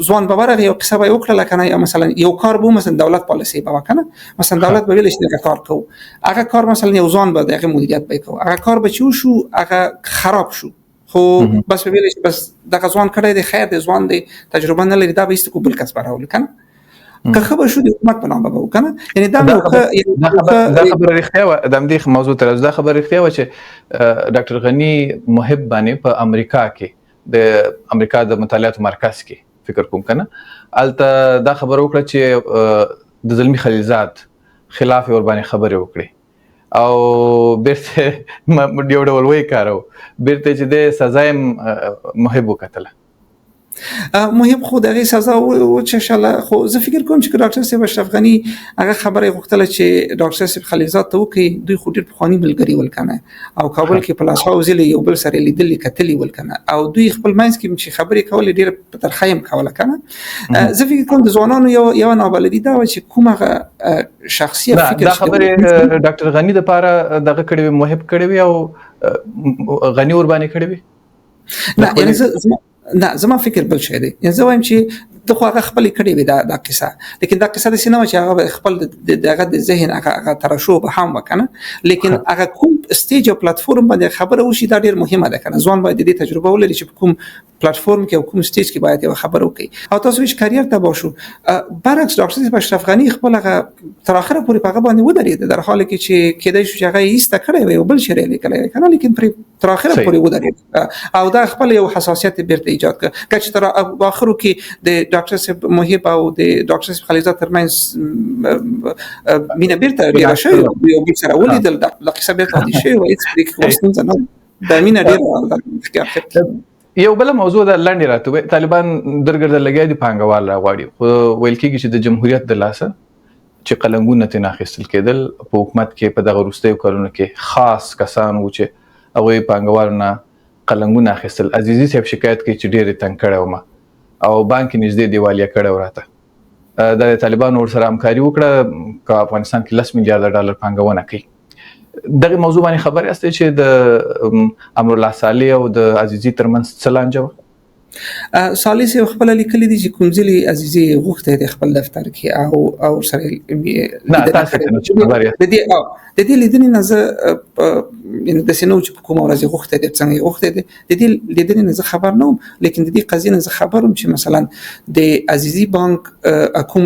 ځوان به ورغه یو قصه به وکړه کنه یا مثلا یو کار بو مثلا دولت پالیسی به کنه مثلا دولت به ویل چې کار کو هغه کار مثلا یو ځوان به دغه مدیریت به کو هغه کار به چو شو هغه خراب شو خو بس ویل چې بس د ځوان کړه د خیر د ځوان د تجربه نه لري دا به است کو بل کس براول کنه که خبر شو د حکومت په نامه به وکنه یعنی دا دا خبره رښتیا و د دې موضوع تر دا خبره رښتیا و چې ډاکټر غنی محب باندې په امریکا کې د امریکا د مطالعاتو مرکز کې فکر کوم کنه الته دا خبره وکړه چې د زلمی خلیلزاد خلاف ور باندې خبره وکړي او بیرته یو ډول وای کارو بیرته چې د سزا محب وکتله مهم خو دغه سزا او چې ان شاء الله خو زه فکر کوم چې ډاکټر صاحب اشرف غنی هغه خبره غوښتله چې ډاکټر صاحب خلیلزاد ته وکي دوی خو ډیر پخوانی ملګری ولکنه او کابل کې پلاس هاوس یو بل سره لیدل کتلی ولکنه او دوی خپل مینس کې چې خبرې کولې ډیر په ترخیم کوله کنه زه فکر کوم د ځوانانو یو نابلدی دا چې کومه شخصي فکر دا خبره ډاکټر غنی د پاره دغه کړي محب کړي او غنی ور باندې کړي نه یعنی نه زما فکر بل شي دی یعنی زه وایم چې د خو هغه خپل کړي وي دا قصه لیکن دا قصه د سینما چې هغه خپل دغه د ذهن هغه ترشو به هم وکنه لیکن هغه کوم سټیج او پلیټفورم باندې خبره وشي دا ډیر مهمه ده کنه ځوان باید د تجربه ولري چې کوم پلیټفورم کې او کوم سټیج کې باید یو خبره وکړي او تاسو چې کاریر ته باشو برعکس ډاکټر صاحب اشرف غنی خپل هغه تر اخره پورې په هغه باندې ودرېد در حال کې چې کېدای شي هغه ایسته کړی وي بل شری لیکلی کنه لیکن تر اخره پورې ودرېد او دا خپل یو حساسیت بیرته ایجاد کړ چې تر اخرو کې د ډاکټر صاحب محب او د ډاکټر صاحب خلیلزاد ترمنځ مینه بیرته ډیره شوې یو بل سره ولیدل د قصه بیرته دي شوې او هیڅ پرې کوم څه نه د مینه ډیره یو بل موضوع د لاندې راته طالبان درګرد لګیا دي پانګوال راغواړي خو ویل کېږي چې د جمهوریت د لاسه چې قلنګونه تنه اخیستل کېدل په حکومت کې په دغه وروستیو کارونو کې خاص کسان و چې هغه پانګوالونه قلنګونه اخیستل عزیزي صاحب شکایت کوي چې ډېر تنګ کړو ما او بانک نږدې دیوالیا کړو راته د طالبان ور سره همکاري وکړه چې افغانستان کې 10 میلیارډ ډالر پانګونه کوي دغه موضوع باندې خبر یاست چې د امرالله صالح او د عزیزي ترمنځ څه لانجه صالح سي خپل لیکلي دي چې کومځلي عزیزي غوښته د خپل دفتر کې او سره نه تاسو ته خبر یاست د دې لیدنې نه یعنی د سينو چې کومه ورځ غوښته د څنګه غوښته د دې لیدنې نه خبر نه لیکن د دې قضیه نه خبرم چې مثلا د عزیزي بانک کوم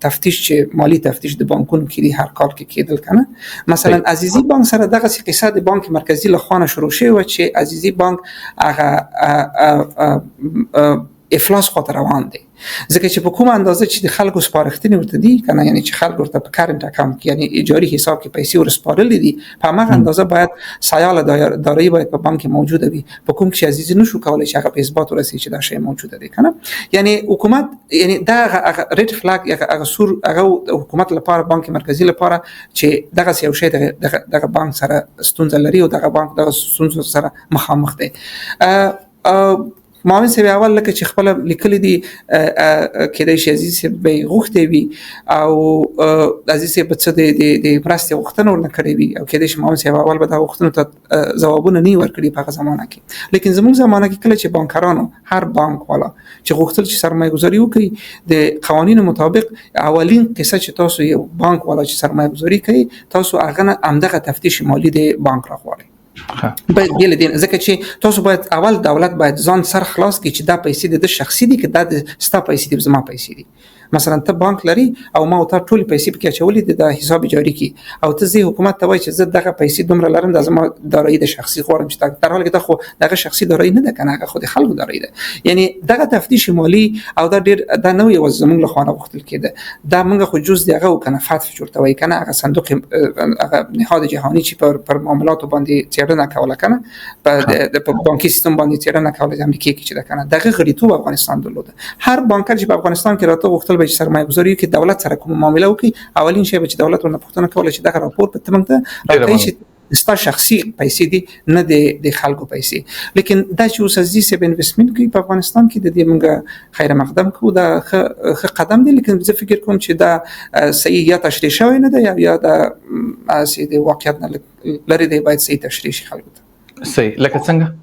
تفتیش چې مالی تفتیش د بانکونو کې هر کال کې کېدل کنه مثلا عزیزي بانک سره دغه قصه د بانک مرکزی له خانه شروع شوه چې عزیزي بانک هغه افلاس خاطر روان دي ځکه چې په کومه اندازه چې د خلکو سپارښتنې ورته دي کنه یعنی چې خلک ورته په کارنټ اکاونټ کې یعنی اجاري حساب کې پیسې ورسپارلې دي په هغه اندازه باید سیاله دارایی باید په بانک موجوده وي په کوم چې عزیزي نشو کولای چې هغه په اثبات ورسي چې دا شی موجوده دي کنه یعنی حکومت یعنی دا ریډ فلاګ هغه سور هغه حکومت لپاره بانک مرکزی لپاره چې دغه یو شی دغه بانک سره ستونزه لري او دغه بانک دغه ستونزه سره مخامخ دی مامن سوي اول لکه چې خپل لیکل دي کېدای شي عزیز به غوښته وي او عزیز به څه د پرسته غوښتنه ورنه کړی وي او کېدای شي مامن سوي اول به دا غوښتنه ته جوابونه نه ورکړي په زمانه کې لیکن زموږ زمانه کې کله چې بانکرانو هر بانک والا چې غوښتل چې سرمایه گذاري وکړي د قوانینو مطابق اولین قصه چې تاسو یو بانک والا چې سرمایه گذاري کوي تاسو هغه امدغه تفتیش مالی د بانک راغواړي باید بیل دین ځکه چې تاسو باید اول دولت باید ځان سر خلاص کړي چې دا پیسې د شخصي دي که دا د ستا پیسې دي زما پیسې دي مثلا ته بانک لري او ما او ته ټول پیسې پکې اچولې د حساب جاری کی او ته زی حکومت ته وای چې زه دغه پیسې دومره لرم د زما دارایی د شخصي غواړم چې در حال کې ته خو دغه شخصي دارایی نه ده کنه هغه خو د خلکو دارایی ده یعنی دغه تفتیش مالی او دا ډیر دا نو یو زمونږ له خوانه وختل کېده دا موږ خو جز دیغه کنه فتح جوړتوي کنه هغه صندوق هغه نهاد جهانی چې پر معاملاتو باندې څېړنه کوله کنه په بانکي سیستم باندې څېړنه کوله د امریکا کې چې دا کنه دغه غړیتوب افغانستان درلوده هر بانکر چې په افغانستان کې راته وختل به سرمایه گذاری کې دولت سره کوم معامله وکي اولین شی به چې دولت ورنه پوښتنه کوله چې دا راپور په تمنګ ته راځي چې ستا شخصي پیسې دي نه د خلکو پیسې لیکن دا چې اوس ازي سب انویسټمنت کوي په افغانستان کې د دې موږ خیر مقدم کو دا ښه قدم دی لیکن زه فکر کوم چې دا صحیح یا تشریح شوی نه دی یا دا اسی د واقعیت نه لري دی باید صحیح تشریح شي خلکو ته صحیح لکه څنګه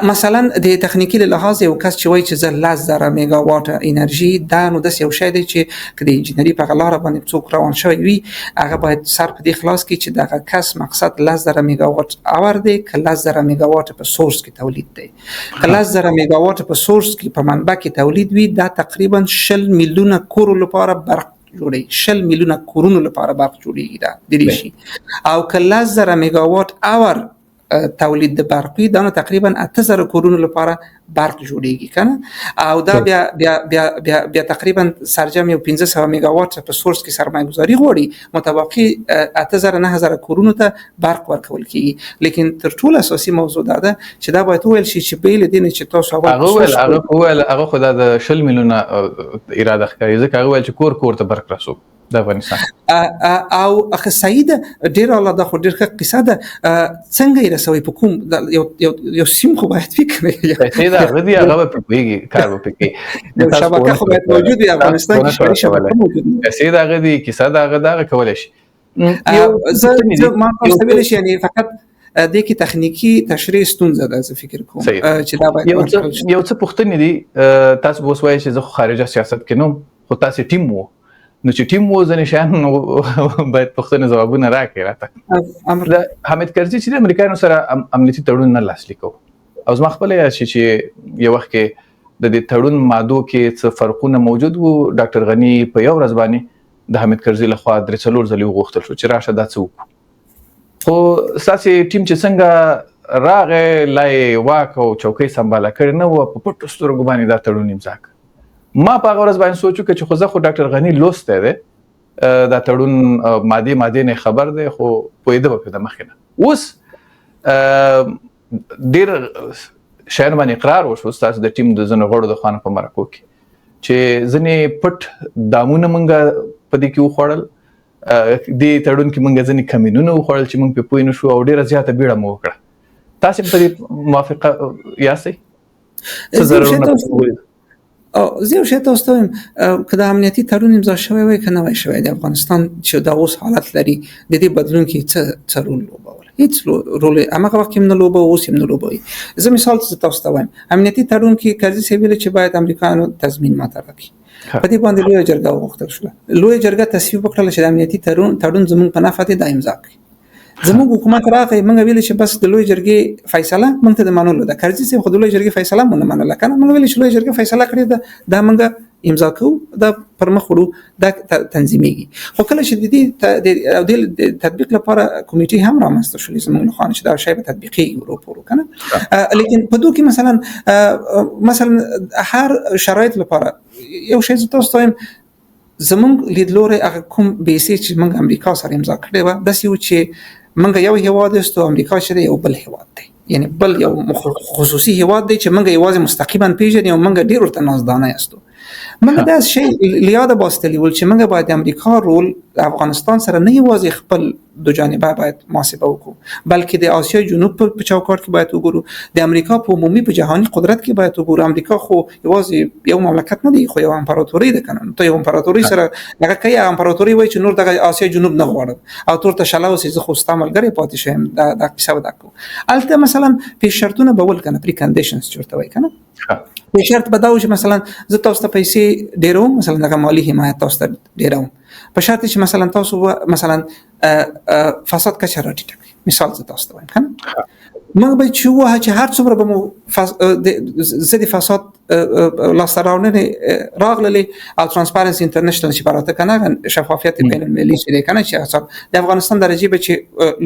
مثلا د تخنیکی له لحاظ یو کس چې وایي چې زه 10,000 میگا واټ انرژي دا نو د یو شی دی چې کله انجینری په غلاره باندې څوک روان شوی وي هغه باید سر په دې خلاص کړي چې دغه کس مقصد 10,000 میگا واټ اور دی که 10,000 میگا واټ په سورس کې تولید دی که 10,000 میگا واټ په سورس کې په منبع کې تولید وي دا تقریبا 10 میلیونه کور لپاره برق جوړي 10 میلیونه کورونو لپاره برق جوړیږي دا د دې شي او که 10,000 میگا واټ اور تولید د برقی دا تقریبا 8000 کورونو لپاره برق جوړیږي کنه او دا بیا بیا بیا بیا, بیا تقریبا سرجم یو 1500 میگا واټ په سورس کې سرمایه گذاری غواړي متوقع 8000 9000 کورونو ته برق ورکول کیږي لیکن تر ټولو اساسي موضوع دا ده چې دا باید ویل شي چې بیل دین چې تاسو هغه خدای د 10 میلیونه اراده کوي ځکه هغه چې کور ته برق رسو د افغانستان او اخ سعید ډیر الله د خو ډیر قصه ده څنګه یې رسوي په کوم یو سیم خو باید فکر پیسې دا غدي هغه په پیږي کار په پیږي د شبکه خو باید موجود وي افغانستان کې شبکه موجود نه پیسې دا غدي کیسه دا غدا کولای شي زه ما تاسو ویل شي یعنی فقط د کی تخنیکی تشریح ستونزه ده زه فکر کوم چې دا باید یو څه پوښتنه دي تاسو بوس وایي چې زه خارجه سیاست کې نو خو تاسو ټیم وو نو چې ټیم وو ځنې شان باید پښتنه ځوابونه راکړي راته د حامد کرزي چې د امریکایانو سره امنیتي تړون نه لاسلیک کوي او زما خپل یا چې یو وخت کې د دې تړون مادو کې څه فرقونه موجود وو ډاکټر غنی په یو ورځ باندې د حامد کرزي لخوا درې څلور ځلې وغوښتل شو چې راشه دا څه وکړو خو ساسي ټیم چې څنګه راغې لای واک او چوکۍ سمباله کړ نه و په پټو سترګو باندې دا تړون امضا کړ ما په هغه ورځ باندې سوچو چې خو زه خو ډاکټر غنی لوسته ده دا تړون ماده نه خبر ده خو پوهیده په د مخینه اوس ډیر شاعر باندې اقرار وشو تاسو د ټیم د زنه غړو د خوانه په مرکو کې چې ځنې پټ دامونه مونږه په دې کې وخوړل دې تړون کې مونږ ځنې کمینونه وخوړل چې مونږ په پوی نه شو او ډیره زیاته بیړه مو وکړه تاسو په دې موافقه یاستئ څه ضرورت او زه شې تاسو ته کله امنیتي تړون امضا شوی وي کنه وای شوی د افغانستان چې دا اوس حالت لري د دې بدلون کې څه رول لوبول هیڅ رول هغه وخت کې نه لوبو اوس هم نه لوبوي زه مثال تاسو ته وایم امنیتي تړون کې کرزي سی ویل چې باید امریکایانو تضمین ماته راکړي په دې باندې لوی جرګه وغوښتل شو لوی جرګه تصویب وکړه چې د امنیتي تړون زموږ په نفع دي امضا کړي زموږ حکومت راغی موږ ویل چې بس د لوی جرګې فیصله موږ ته د منلو ده کرزي سي خو د لوی جرګې فیصله مونږ نه منله کنه موږ ویل چې لوی جرګې فیصله کړې ده دا موږ امضا کوو دا پر مخ وړو دا تنظیمېږي خو کله چې د دې تطبیق لپاره کمیټې هم رامنځته شولې زموږ خو چې دا شی په تطبیقي اروپا کنه لیکن په دوه کې مثلا هر شرایط لپاره یو شی تاسو ته زموږ لیدلوري هغه کوم بیسي چې موږ امریکا سره امضا کړې و د سیو چې منګه یو هیواد است او امریکا چې یو بل هیواد دی یعنی بل یو خصوصي هیواد دی چې منګه یوازې مستقیما پیژنې او منګه ډیر ورته نازدانه یاستو منګه دا شی لیاده باستلی ول چې منګه باید امریکا رول افغانستان سره نه یوازې خپل دو جانبه باید محاسبه وکړو بلکې د آسیا جنوب په چوکاټ کې باید وګورو د امریکا په عمومي په جهاني قدرت کې باید وګورو امریکا خو یوازې یو مملکت نه دی خو یو امپراتوري ده کنه ته یو امپراتوري سره هغه کوي امپراتوري وای چې نور د آسیا جنوب نه غواړي او تور ته شلاوسي زه خو استعمالګری پاتې شم دا کیسه ودا کو البته مثلا په شرطونه بول کنه پری کنډیشنز چورته وای کنه په شرط بداو چې مثلا زه تاسو ته پیسې ډیرو مثلا د مالی حمایت تاسو ته ډیرو په شرط چې مثلا تاسو مثلا فساد کچه راټیټ مثال تاسو ته وایم کنه موږ به چې هر څومره به مو زدي فساد لاستراونه راغلي او ترانسپیرنسي انټرنیشنل چې براته کنه شفافیت بین المللي چې کنه چې حساب د افغانستان درجه به چې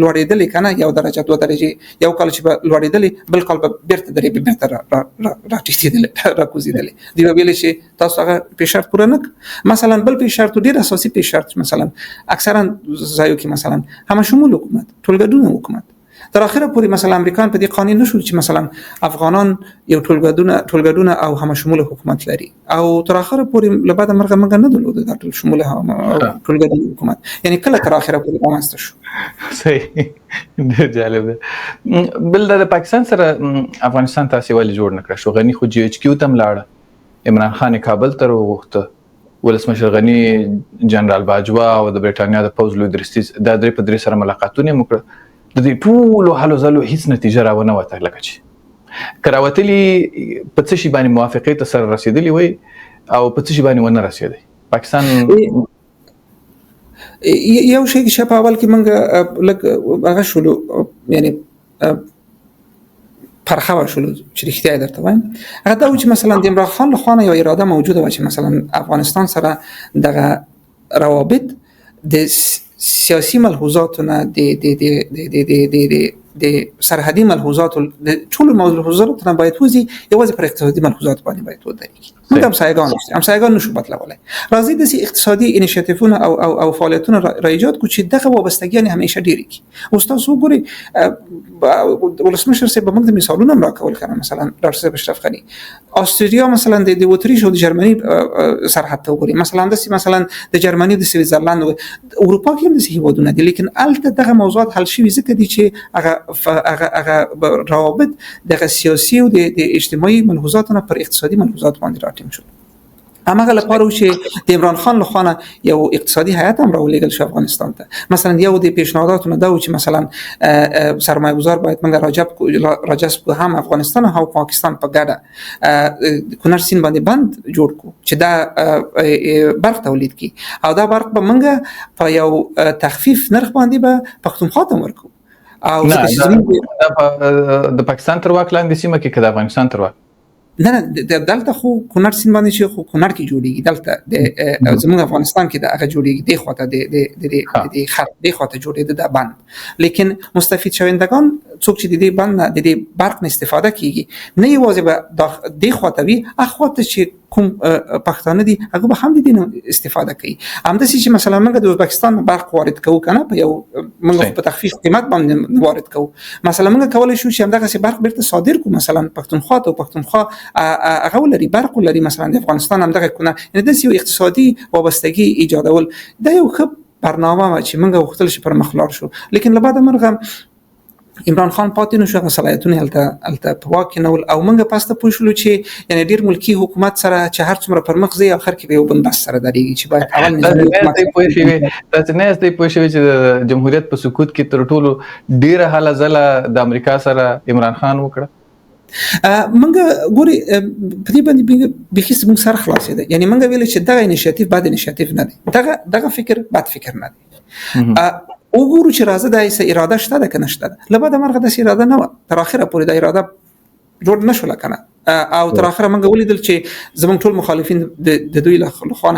لوړېدل کنه یو درجه دوه درجه یو کال چې لوړېدل بل کال به بیرته درې به بیرته راټیټېدل راکوزیدل دی ویل چې تاسو هغه په شرط پوره نه مثلا بل په شرط ډیر اساسي په شرط مثلا اکثرا ځایو کې مثلا هم شمول حکومت ټولګډونه حکومت تر اخره پورې مثلا امریکایان په دې قانون نشول چې مثلا افغانان یو ټولګډونه او هم شمول حکومت لري او تر اخره پورې لبعد مرغه منګ نه درلود د ټول شمول ټولګډونه حکومت یعنی کله تر اخره پورې رامنځته شو صحیح جالب بل د پاکستان سره افغانستان تاسو ولې جوړ نکړ شو غنی خو جی ایچ کیو تم لاړ عمران خان کابل ته وغوښته ولسمشر غنی جنرال باجوا او د برټانیا د پوز لوی درستي د درې په درې سره ملاقاتونه وکړه د دې ټول حلو زلو هیڅ نتیجه راونه وته لکه چې کراوتلی په څه شي باندې موافقه ته سره رسیدلی وي او په څه شي باندې ونه رسیدلی پاکستان یو شی چې په اول کې موږ لکه هغه شولو یعنی پرخه شولو چې رښتیا درته وایم هغه دا چې مثلا د عمران خان له خوا یو اراده موجوده و چې مثلا افغانستان سره دغه روابط د سیاسي ملحوظاتونه د سرحدي ملحوظات د ټول ملحوظاتونه باید وزي یوازې پر اقتصادي ملحوظات باندې باید ودرېږي موږ همسایګان نشو بدلولی راځي د اقتصادي انیشیټیفونه او فعالیتونه را ایجاد کو چې دغه وابستګیان همیشه ډېرې کی او تاسو وګورئ ولسمشر صاحب موږ د مثالونه راکول کړه مثلا ډاکټر صاحب اشرف غني استرالیا مثلا د اتریش او د جرمني سرحد ته وګورئ مثلا د جرمني د سویټزرلند اروپا کې هم د هیوادونه دي لیکن الته دغه موضوعات حل شوي ځکه دي چې هغه روابط د سیاسي او د اجتماعي ملحوظاتونه پر اقتصادي ملحوظات باندې راټینګ شول هماغه لپاره چې د عمران خان له خوا یو اقتصادي هیئت هم راولېږل شو افغانستان ته مثلا یو د پیشنهاداتونه دا و چې مثلا سرمایه گذار باید موږ راجذب کو هم افغانستان او پاکستان په ګډه کونړ سیند باندې بند جوړ کو چې دا برق تولید کی او دا برق به موږ په یو تخفیف نرخ باندې به پښتونخوا ته ورکو او د پاکستان تر واک لاندې سیمه کې د افغانستان تر واک نه دلته خو کونړ سیند باندې چې خو کونړ کې جوړیږي دلته د زموږ افغانستان کې د هغه جوړیږي د خواته د خط د خواته جوړیږي د بند لیکن مستفید شوندگان څوک چې د دې بند د دې برق نه استفاده کیږي نه یوازې به د خواته وي اخواته چې کوم پښتانه دي هغه به هم د دې استفاده کوي همداسې چې مثلا موږ د ازبکستان برق وارد کوو کنه په یو موږ په تخفیف قیمت باندې وارد کوو مثلا موږ کولای شو چې همدغه برق بیرته صادر کوو مثلا پښتونخوا ته پښتونخوا هغه ولري برق ولري مثلا د افغانستان همدغه کنه یعنی د یو اقتصادي وابستګي ایجادول دا یو ښه برنامه چې موږ وختل شي پر مخلار شو لیکن لبعد مرغه عمران خان پاتې نو شو صلاحیتونه الته په واکه نو او موږ پاسته پوښلو چې یعنی ډیر ملکی حکومت سره چې هر څومره پر مخ زی اخر کې به یو بند سره درېږي چې باید اول نظام پوښوي چې جمهوریت په سقوط کې تر ټولو ډیره حاله زله د امریکا سره عمران خان وکړه منګه ګوري په دې باندې به هیڅ موږ سره خلاصې ده یعنی منګه ویل چې دغه انیشیټیو بعد انیشیټیو نه دی دغه فکر بعد فکر نه دی وګورو چې راځه د اراده شته ده کنه شته لبا د مرغه د اراده نه تر اخره پورې د اراده جوړ نشو لکنه او تر اخره منګه ولیدل چې زمونږ ټول مخالفین د دوی له خوا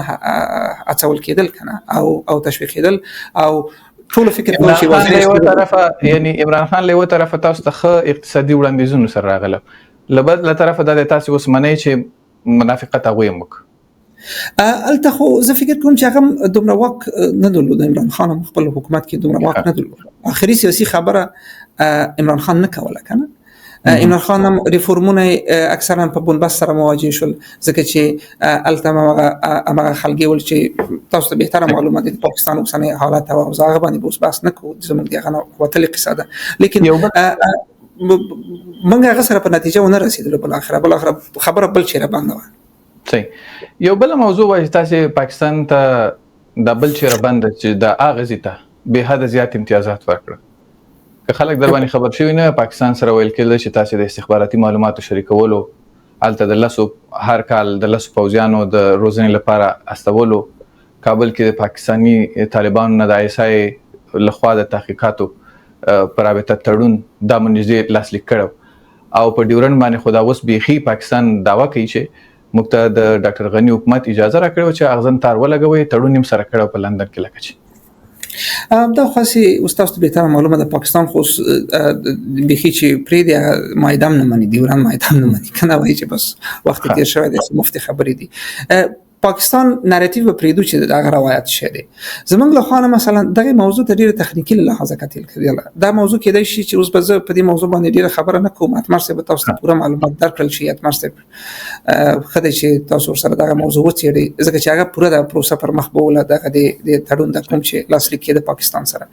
اڅول کېدل کنه او تشویق کېدل او ټول فکر کوي چې وزیر له طرفه یعنی عمران خان له طرفه تاسو ته اقتصادي وړاندیزونه سره راغله لبد له طرفه د تاسو وسمنه چې منافقت هغه موږ الته خو زه فکر کوم چې هغه دومره واک نه درلود عمران خان خپل حکومت کې دومره واک نه درلود اخري سیاسي خبره عمران خان نه کوله کنه عمران خان هم ریفورمونه اکثرا په بنبست سره مواجه شول ځکه چې الته هغه خلګي ول چې تاسو ته به تر معلومات د پاکستان اوسنۍ حالت او هغه باندې بوس بس نه کو زموږ دغه وتل قصه ده لیکن موږ هغه سره په نتیجه ونه رسیدل بل اخر خبره بل چیرې باندې صحیح یو بل موضوع وایي تاسو پاکستان ته د بل چیرې باندې چې د اغازي ته به حد زیات امتیازات ورکړه که خلک در باندې خبر شوی نه پاکستان سره ویل کېدل چې تاسو د استخباراتي معلوماتو شریکولو الته د لاسو هر کال د لاسو فوجیانو د روزنې لپاره استولو کابل کې د پاکستانی طالبانو نه د آیسای لخوا د تحقیقاتو پرابطه تړون د منځي لاسلیک کړو او په ډیورن باندې خدا اوس بيخي پاکستان داوا کوي چې مقتد د ډاکټر غنی حکومت اجازه راکړو چې اغزن تار ولګوي تړون هم سره کړو په لندن کې لکه دا خاصي استاد ته به تر معلومه د پاکستان خو بيخي چې پری د مایدان نه مني ډیورن مایدان نه مني کنه وایي چې بس وخت تیر شوی د مفتي خبرې دي پاکستان نریټیو پریدو چې دغه روایت شته زمونږ له خانه مثلا دغه موضوع ته ډیره تخنیکی لحاظه کتل کړل دا موضوع کې د شي چې اوس په دې موضوع باندې ډیره خبره نه کوم اتمر سه به تاسو ته پوره معلومات درکړل شي اتمر سه خدای چې تاسو سره دغه موضوع وڅېړي ځکه چې هغه پوره د پروسه پر مخ بوله دغه د تړون د کوم چې لاسلیک کېده پاکستان سره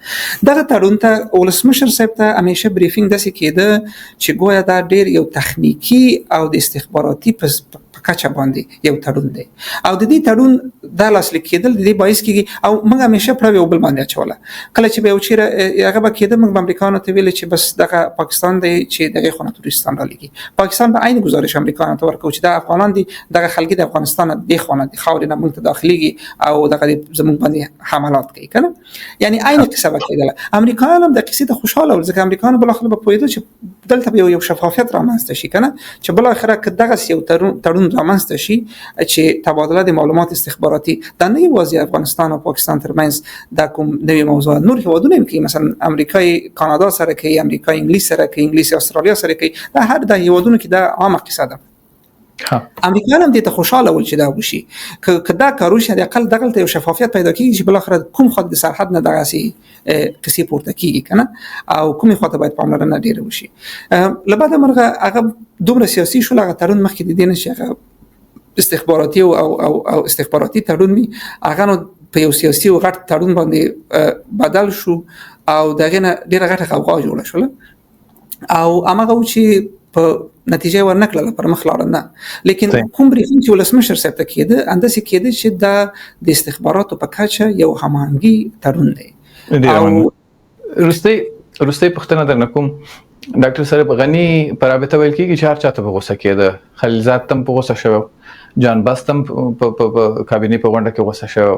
دغه تړون ته ولسمشر صاحب ته همیشه بریفینګ داسې کېده چې ګویا دا ډیر یو تخنیکی او د استخباراتي په کچه باندې یو تړون دی او د دې تړون د لاسلیک کېدل د دې باعث کیږي او موږ همیشه پړه یو بل باندې اچوله کله چې به یو چیرې هغه به کېده موږ امریکایانو ته ویل چې بس دغه پاکستان دی چې دغه خونه تورستان را لګي پاکستان به عین گزارش امریکایانو ته ورکوي چې د افغانان دي دغه خلک د افغانستان د خونه د خاورې نه موږ ته داخليږي او دغه زموږ باندې حملات کوي کنه یعنی عین قصه وکړه امریکایان هم د قصې ته خوشاله ول ځکه امریکایان بل خپل په پوهېدو چې دلته یو شفافیت رامنځته شي کنه چې بل اخره که دغه یو تړون رامنځته شي چې تبادله د معلومات استخباراتي د نه یوازې افغانستان او پاکستان ترمنځ د کوم نوې موضوع نور هیوادونه کې مثلا امریکای کانادا سره کوي امریکای انګلیس سره کوي انګلیس استرالیا سره کوي دا هر د هیوادونو کې د عامه قصه ده امریکایان هم دې ته خوشاله ول چې دا وشي که دا کار وشي د اقل دغه یو شفافیت پیدا کیږي چې بل اخر کوم خد د سرحد نه دغه سي کسي پورته کیږي کنه او کومه خواته باید پاملرنه ډیره وشي لبعد مرغه هغه دومره سیاسي شو هغه تړون مخکې د دین شي هغه استخباراتي او استخباراتي تړون می هغه نو په یو سیاسي او غټ تړون باندې بدل شو او دغه نه ډیره غټه غوغا جوړه شو او هغه چې په نتیجه ورنکړه پر مخ لاړ نه لیکن کوم بریفینګ چې ولسمشر صاحب ته کېده انداسې کېده چې د استخباراتو په کچه یو هماهنګي تړون دی او روستي پښتنه درنه کوم ډاکټر صاحب غنی پر رابطه ویل کیږي چې هر چاته په غوسه کېده خلیلزاد تم په غوسه شو جان باستم په کابینه په غونډه کې غوسه شو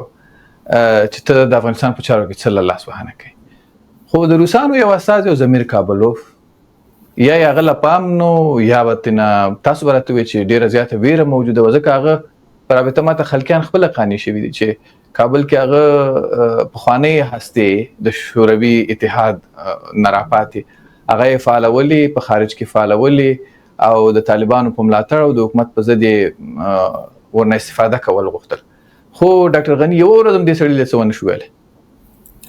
چې ته د افغانستان په چارو کې څه لاس وهانه کوي خو د روسانو یو استاد یو زمیر کابلوف یا غل پام نو یا وتنا تاسو برته وی چې ډیره زیاته ویره موجوده و ځکه هغه پر رابطه ماته خلکیان خپل قانی شوی دي چې کابل کې هغه په خوانی هسته د شوروي اتحاد نراپاتي هغه فعالولي په خارج کې فعالولي او د طالبانو په ملاتړ او د حکومت په ضد ورنه استفاده کول غوښتل خو ډاکټر غنی یو ورځ هم دې سړي له څه ونه شو ویل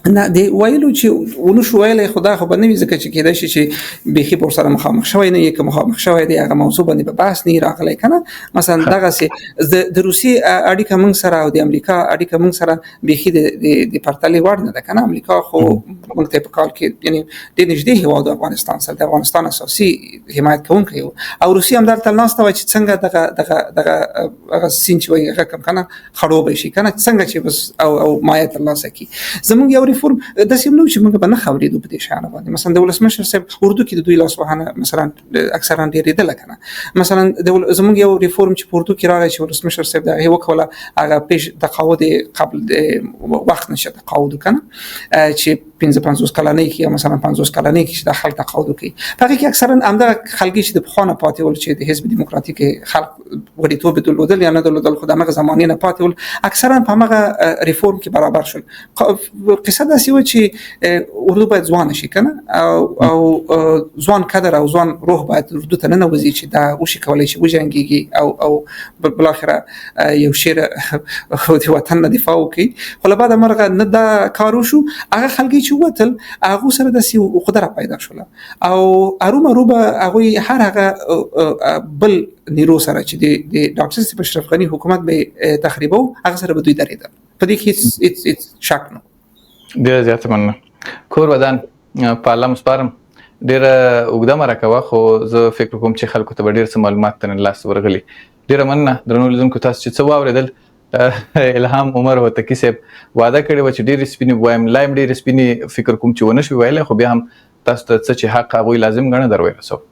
نه دی ویلو چې ونو شو ویل خدا خو بنوي ځکه چې کېدای شي چې بيخي پر سره مخامخ شوی نه یک مخامخ شوی دی هغه موضوع باندې په بحث نه راغلی کنه مثلا دغه سي د روسي اړیکه موږ سره او د امریکا اړیکه موږ سره بيخي د پرتلې وړ نه ده کنه امریکا خو موږ ته په کال کې یعنی د نږدې هیواد افغانستان سره د افغانستان اساسي حمایت کوونکی او روسي هم درته ناسته و چې څنګه دغه سینچ وي هغه کم کنه خراب شي کنه څنګه چې بس او مایت الله سکی زموږ یو ریفورم د سیمنو چې موږ به نه خبرېدو په دې شانه باندې مثلا د ولسمشر صاحب اردو کې د دوی لاس وهانه مثلا اکثرا ډېرې دل کنه مثلا د زموږ یو ریفورم چې په اردو کې راغی چې ولسمشر صاحب د هیو کوله هغه پیش تقاعد قبل وخت نشه تقاعد کنه چې 55 کلنۍ کې مثلا 50 کلنۍ کې د خلک تقاعد کوي هغه کې اکثرا امدا خلګي چې د خانه پاتې ول چې د حزب دیموکراتیک خلک غړیتوب درلودل یا نه درلودل خدامه زمانه نه پاتې ول اکثرا په هغه ریفورم کې برابر شول قصه دا سی و چې اردو باید ځوان شي کنه او ځوان کادر او ځوان روح باید اردو ته نه وځي چې دا وشي کولای شي وجنګيږي او بل اخره یو شعر د وطن دفاع کوي خو له بعد مرغه نه دا کارو شو هغه خلګي چې وتل هغه سره د سی قدرت پیدا شول او ارومه هغه هر هغه بل نیرو سره چې د ډاکټر سي اشرف غنی حکومت به تخریبو هغه سره به دوی درېدل په دې کې هیڅ شک نه ډیر زیات مننه کور ودان په الله مسپارم ډیر وګدا مرکه خو زه فکر کوم چې خلکو ته ډیر څه معلومات تن لاس ورغلي ډیر مننه درنو لیدونکو تاسو چې څه واوریدل الهام عمر هوته کی صاحب وعده کړی و چې ډیر سپینی وایم لایم ډیر سپینی فکر کوم چې ونه شو ویل خو بیا هم تاسو ته څه چې حق هغه لازم غنه دروي رسو